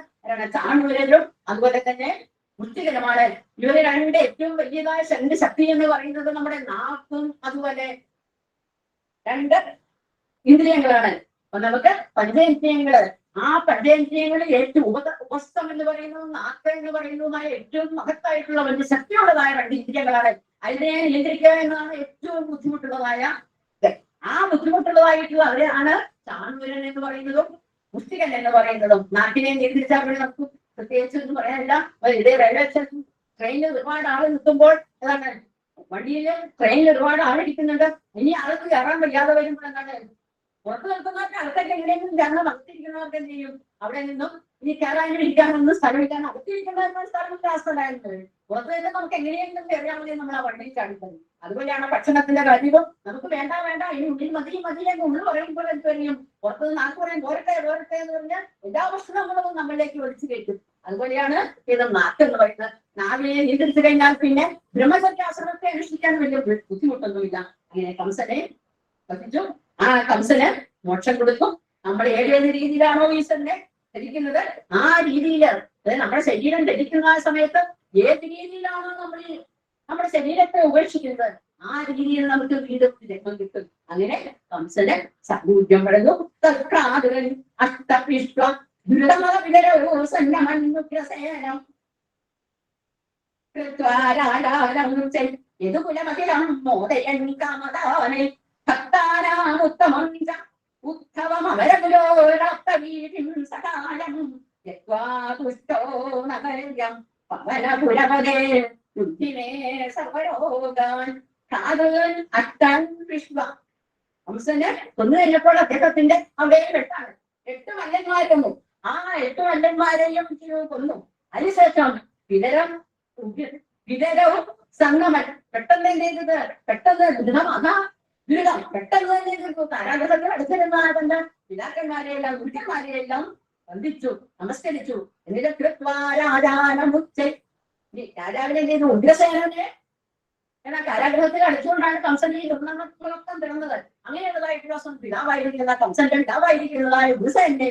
ചാണൂരനും അതുപോലെ തന്നെ മുസ്തികനുമാണ്. ഇവര് രണ്ട് ഏറ്റവും വലിയതായ രണ്ട് ശക്തി എന്ന് പറയുന്നത് നമ്മുടെ നാക്കും അതുപോലെ 2 ഇന്ദ്രിയങ്ങളാണ്. അപ്പൊ നമുക്ക് പഞ്ചേന്ദ്രിയങ്ങള്, ആ പഞ്ചേന്ദ്രിയങ്ങളിൽ ഏറ്റവും ഉപസ്ഥം എന്ന് പറയുന്നതും നാക്ക് എന്ന് പറയുന്നതുമായ ഏറ്റവും മഹത്തായിട്ടുള്ള വലിയ ശക്തിയുള്ളതായ 2 ഇന്ദ്രിയങ്ങളാണ്. അതിനെ നിയന്ത്രിക്കുക എന്നതാണ് ഏറ്റവും ബുദ്ധിമുട്ടുള്ളതായ. ആ ബുദ്ധിമുട്ടുള്ളതായിട്ടുള്ള അവരെയാണ് ചാണൂരൻ എന്ന് പറയുന്നതും മുസ്തികൻ എന്ന് പറയുന്നതും. നാട്ടിനെ നിയന്ത്രിച്ചാൽ നമുക്ക് പ്രത്യേകിച്ച് എന്ന് പറയാനില്ല. ഇതേ റെയിൽവേ സ്റ്റേഷൻ ട്രെയിനിൽ ഒരുപാട് ആള് നിൽക്കുമ്പോൾ എന്താണ്, വണ്ടിയില് ട്രെയിനിൽ ഒരുപാട് ആളിരിക്കുന്നുണ്ട്. ഇനി ആൾക്ക് കയറാൻ വയ്യാതെ വരുമ്പോൾ എന്താണ്, പുറത്ത് നിൽക്കുന്നവർക്ക് അകത്തേക്ക് എങ്ങനെയെങ്കിലും കയറണം. അകത്തിരിക്കുന്നവർക്ക് എന്ത് ചെയ്യും, അവിടെ നിന്നും ഇനി കയറാനും ഇരിക്കാനൊന്നും സ്ഥലമില്ലാന്ന് അകത്തിരിക്കുന്നവർക്ക് സ്ഥലമില്ല അവസ്ഥ. പുറത്ത് നിന്ന് നമുക്ക് എങ്ങനെയെങ്കിലും കയറിയാൽ മതി നമ്മൾ ആ വണ്ടിയിൽ ചാടിത്തരും. അതുപോലെയാണ് ഭക്ഷണത്തിന്റെ കാര്യവും. നമുക്ക് വേണ്ട ഇനി ഉള്ളിൽ മതിയെങ്കിൽ ഉള്ളിൽ പറയുമ്പോൾ എന്ത് പറയും, പുറത്ത് നിന്ന് നാക്ക് പറയും പോരട്ടെ എന്ന് പറഞ്ഞാൽ എല്ലാ ഭക്ഷണങ്ങളും നമ്മളിലേക്ക് ഒളിച്ചു കയറ്റും. അതുപോലെയാണ് ഇത് നാക്ക് എന്ന് പറയുന്നത്. നാവിനെ നിയന്ത്രിച്ചു കഴിഞ്ഞാൽ പിന്നെ ബ്രഹ്മചര്യാശ്രമത്തെ അനുഷ്ഠിക്കാൻ വലിയ ബുദ്ധിമുട്ടൊന്നുമില്ല. അങ്ങനെ കംസനെ പറ്റിച്ചു. ആ കംസന് മോക്ഷം കൊടുക്കും. നമ്മൾ ഏത് രീതിയിലാണോ ഈശ്വരനെ ധരിക്കുന്നത് ആ രീതിയിൽ, അതായത് നമ്മുടെ ശരീരം ധരിക്കുന്ന ആ സമയത്ത് ഏത് രീതിയിലാണോ നമ്മുടെ ശരീരത്തെ ഉപേക്ഷിക്കുന്നത് ആ രീതിയിൽ നമുക്ക് വീണ്ടും ജന്മം കിട്ടും. അങ്ങനെ കംസന് സൂര്യം പടന്നു. അഷ്ടപിഷ്ട ദുരിതമനുഗ്രസേനം യദുകുലമഖിലം മോദയൻ കാമദാനേ ഭക്താനാമുത്തമം ഉത്തമമരകുലോരാപ്തവീതിം സകാലം യത്വാ തുഷ്ടോ നഗര്യം പവനപുരപദേ ബുദ്ധിമേ സർവരോഗാൻ കാതൻ അഷ്ടൻ വിശ്വ. കംസന് കൊന്നു കഴിഞ്ഞപ്പോൾ അദ്ദേഹത്തിന്റെ അവിടെ 8 മല്ലന്മാരൊന്നു. ആ 8 മല്ലന്മാരെയും കൊന്നു. അതിനുശേഷം വിതരവും സംഗമൻ പെട്ടെന്ന് എന്ത് ചെയ്തത്, പെട്ടെന്ന് ദുരിതം പെട്ടെന്ന് തന്നെ തീർത്തു. കാരാഗ്രഹത്തിൽ അടുത്തിരുന്ന തന്റെ പിതാക്കന്മാരെയെല്ലാം ഗുരുക്കന്മാരെയെല്ലാം വന്ദിച്ചു, നമസ്കരിച്ചു. എന്നിട്ട് രാജാവിനെ എന്ത് ചെയ്തു, ഉഗ്രസേനനെ കാരാഗ്രഹത്തിൽ അടിച്ചുകൊണ്ടാണ് കംസൻ ഈ ദുർനടക്കം പിറന്നത്. അങ്ങനെയുള്ളതായിട്ടുള്ള പിതാവായിരിക്കുന്ന കംസന്റെ പിതാവായിരിക്കുന്നതായ ഉഗ്രസേനെ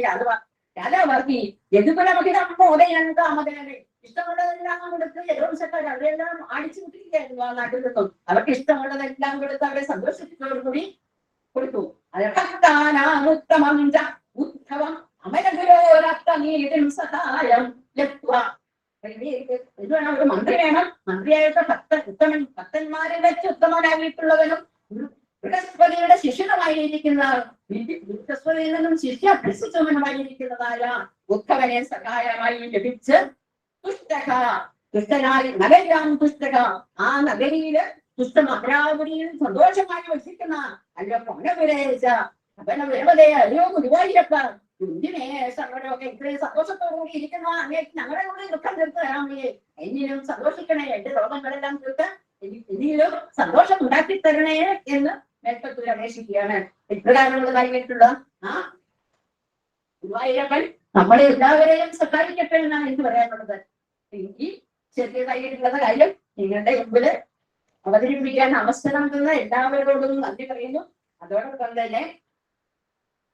രാജാവാക്കി. യദുകുലമഖിലമ്മോദയന്താമതനെ ഇഷ്ടമുള്ളതെല്ലാം കൊടുത്ത് യദുവംശക്കാർ അവരെല്ലാം അടിച്ചു വിട്ടിരിക്കുകയായിരുന്നു. ആ നാട്ടിൽ നിന്നും അവർക്ക് ഇഷ്ടമുള്ളതെല്ലാം കൊടുത്ത് അവരെ സന്തോഷിച്ചതോടുകൂടി കൊടുത്തു. ഉത്തമം ഉദ്ധവം അമരഗുരോരപ്തനീതിം സഹായം ഒരു മന്ത്രി വേണം. മന്ത്രിയായിട്ട് ഭക്തന്മാരെ വെച്ച് ഉത്തമനായിട്ടുള്ളവനും ബൃഹസ്പതിയുടെ ശിഷ്യനുമായിരിക്കുന്ന ബൃഹസ്പതിയിൽ നിന്നും ശിഷ്യ അഭ്യസിച്ചവനുമായിരിക്കുന്നതായ ഉദ്ധവനെ സഹായമായി ലഭിച്ച് തുഷ്ടനായി നഗരാം തുഷ്ടക. ആ നഗരിയില് തുഷ്ടം അമരാവതിയിൽ സന്തോഷമായി വസിക്കുന്ന അല്ലോ പവനപുരേശ പവനപുരപതേ അല്ലയോ ഗുരുവായൂരപ്പ കുഞ്ഞിനെ സർവരോക്കെ ഇത്രയും സന്തോഷത്തോടുകൂടി ഇരിക്കുന്ന അങ്ങേക്ക് ഞങ്ങളുടെ കൂടെ ദുഃഖം തീർത്ത് തരാൻ വയ്യേ. എന്നിലും സന്തോഷിക്കണേ, എന്റെ രോഗങ്ങളെല്ലാം തീർത്ത് എന്നിലും സന്തോഷം ഉണ്ടാക്കി തരണേ എന്ന് മേൽപ്പത്തൂർ അപേക്ഷിക്കുകയാണ്. എത്രകാലമുള്ള കഴിഞ്ഞിട്ടുള്ള ആ ഗുരുവായൂരപ്പൻ നമ്മളെ എല്ലാവരെയും സഹായിക്കട്ടെ എന്നാണ് എനിക്ക് പറയാനുള്ളത്. ഈ ചെറിയ കയ്യിലുള്ളത് കാര്യം നിങ്ങളുടെ മുമ്പില് അവതരിപ്പിക്കാൻ അവസരം തന്ന എല്ലാവരോടും നന്ദി പറയുന്നു. അതോടൊപ്പം തന്നെ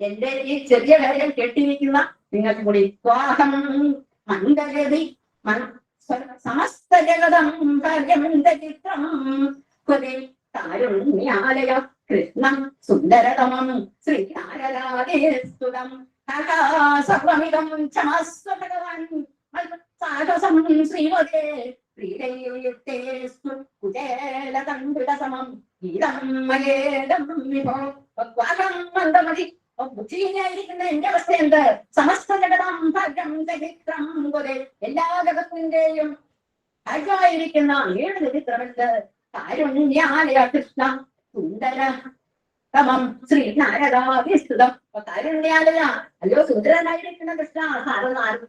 എന്റെ ഈ ചെറിയ കാര്യം കേട്ടിരിക്കുന്ന നിങ്ങൾക്ക് കൂടി സ്വാഹം മന്ദഗതി സമസ്ത ജഗതം ചിത്രം കാരുണ്യാലയ കൃഷ്ണം സുന്ദരതമം ശ്രീനാരദാദേസ്തുതം സർവമിതം ക്ഷമസ്വ ഭഗവാൻ സാഹസം ശ്രീമതേ ശ്രീരയുക്തേസ്തു കുചേലതന്ത്രിതസമം ഗീതം മയേദം വിഭോ മന്ദമതി. ബുദ്ധിഹീനായിരിക്കുന്ന എന്റെ അവസ്ഥ എന്ത്? സമസ്ത ജഗതം ഭാഗ്യം ചരിത്രം പോലെ എല്ലാ ജഗത്തിന്റെയും ഭാഗ്യമായിരിക്കുന്ന 7 ചരിത്രമെന്ത്? കാരുണ്യാലയ കൃഷ്ണ സുന്ദര തമം ശ്രീനാരദാവിസ്തുതം. കാരുണ്യാലയ അയ്യോ സുന്ദരനായിരിക്കുന്ന കൃഷ്ണ,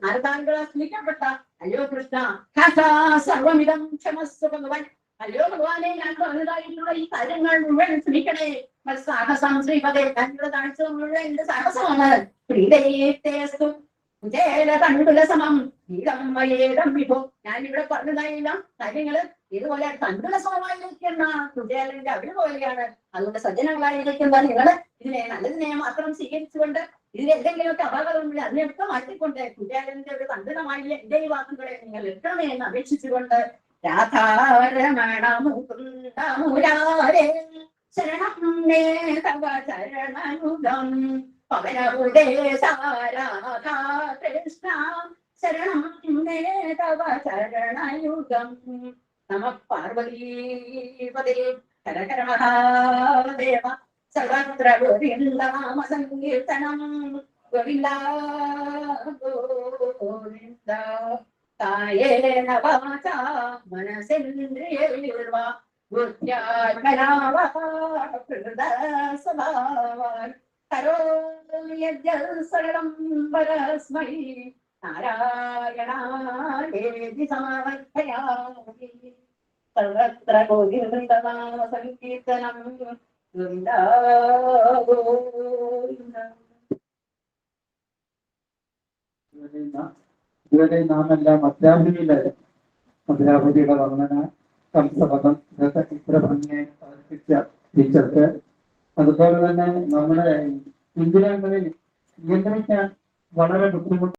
നാരദാങ്കളെ സ്മിക്കപ്പെട്ട അയ്യോ കൃഷ്ണ, സർവമിതം ക്ഷമസ്വ ഭഗവാൻ. അയ്യോ ഭഗവാനെ, ഞാൻ പറഞ്ഞതായിട്ടുള്ള ഈ കാര്യങ്ങൾ മുഴുവൻ ശ്രമിക്കണേ. സാഹസം ശ്രീപദേ, തങ്ങളുടെ താഴ്ച മുഴുവൻ എന്റെ സാഹസമാണ്. പ്രീതേസ്തു തണ്ടുലസമം ഗീതം മയേദം വിഭോ. ഞാൻ ഇവിടെ പറഞ്ഞതായില്ല കാര്യങ്ങള് ഇതുപോലെ തണ്ടുലസമമായിരിക്കുന്ന കുചേലന്റെ അവര് പോലെയാണ്. അതുകൊണ്ട് സജ്ജനങ്ങളായിരിക്കുന്ന നിങ്ങള് ഇതിനെ നല്ലതിനെ മാത്രം സ്വീകരിച്ചുകൊണ്ട് ഇതിൽ എന്തെങ്കിലുമൊക്കെ അപകടമില്ല അതിനൊക്കെ മാറ്റിക്കൊണ്ട് കുചേലന്റെ ഒരു തണ്ടുലമായ എന്റെ ഈ വാക്കുകളെ നിങ്ങൾ എടുക്കണമേ എന്ന് അപേക്ഷിച്ചുകൊണ്ട് രാധാരമണ മുകുന്ദ മുരാരേ ശരണം മേ തവ ചരണനുദം പവനോദേശാരാധാ കൃഷ്ണ ശരണം മേ തവ ചരണയുഗം. നമഃ പാർവതീപതേ ഹര മഹാദേവ. സർവത്ര ഗോവിന്ദനാമ സങ്കീർത്തനം ഗോവിന്ദ ഗോവിന്ദ. കായേന വാചാ മനസേന്ദ്രിയൈർവാ ബുദ്ധ്യാത്മനാ വാ പ്രകൃതസ്വഭാവാൻ കരോമി യദ്യത് സകലം പരസ്മൈ നാരായണായേതി സമർപ്പയാമി. സർവത്ര ഗോവിന്ദനാമ സങ്കീർത്തനം ഗോവിന്ദ ഗോവിന്ദ. ഇതുവരെ നാം എല്ലാം അധ്യാപകയിലായിരുന്നു. അധ്യാപകയുടെ വർണ്ണന കംസപദം ഇതൊക്കെ ഇത്ര ഭംഗിയായി അവതരിപ്പിച്ച ടീച്ചർക്ക്, അതുപോലെ തന്നെ നമ്മുടെ ഇന്ദിരാങ്ങളിൽ നിയന്ത്രിക്കാൻ വളരെ ബുദ്ധിമുട്ട്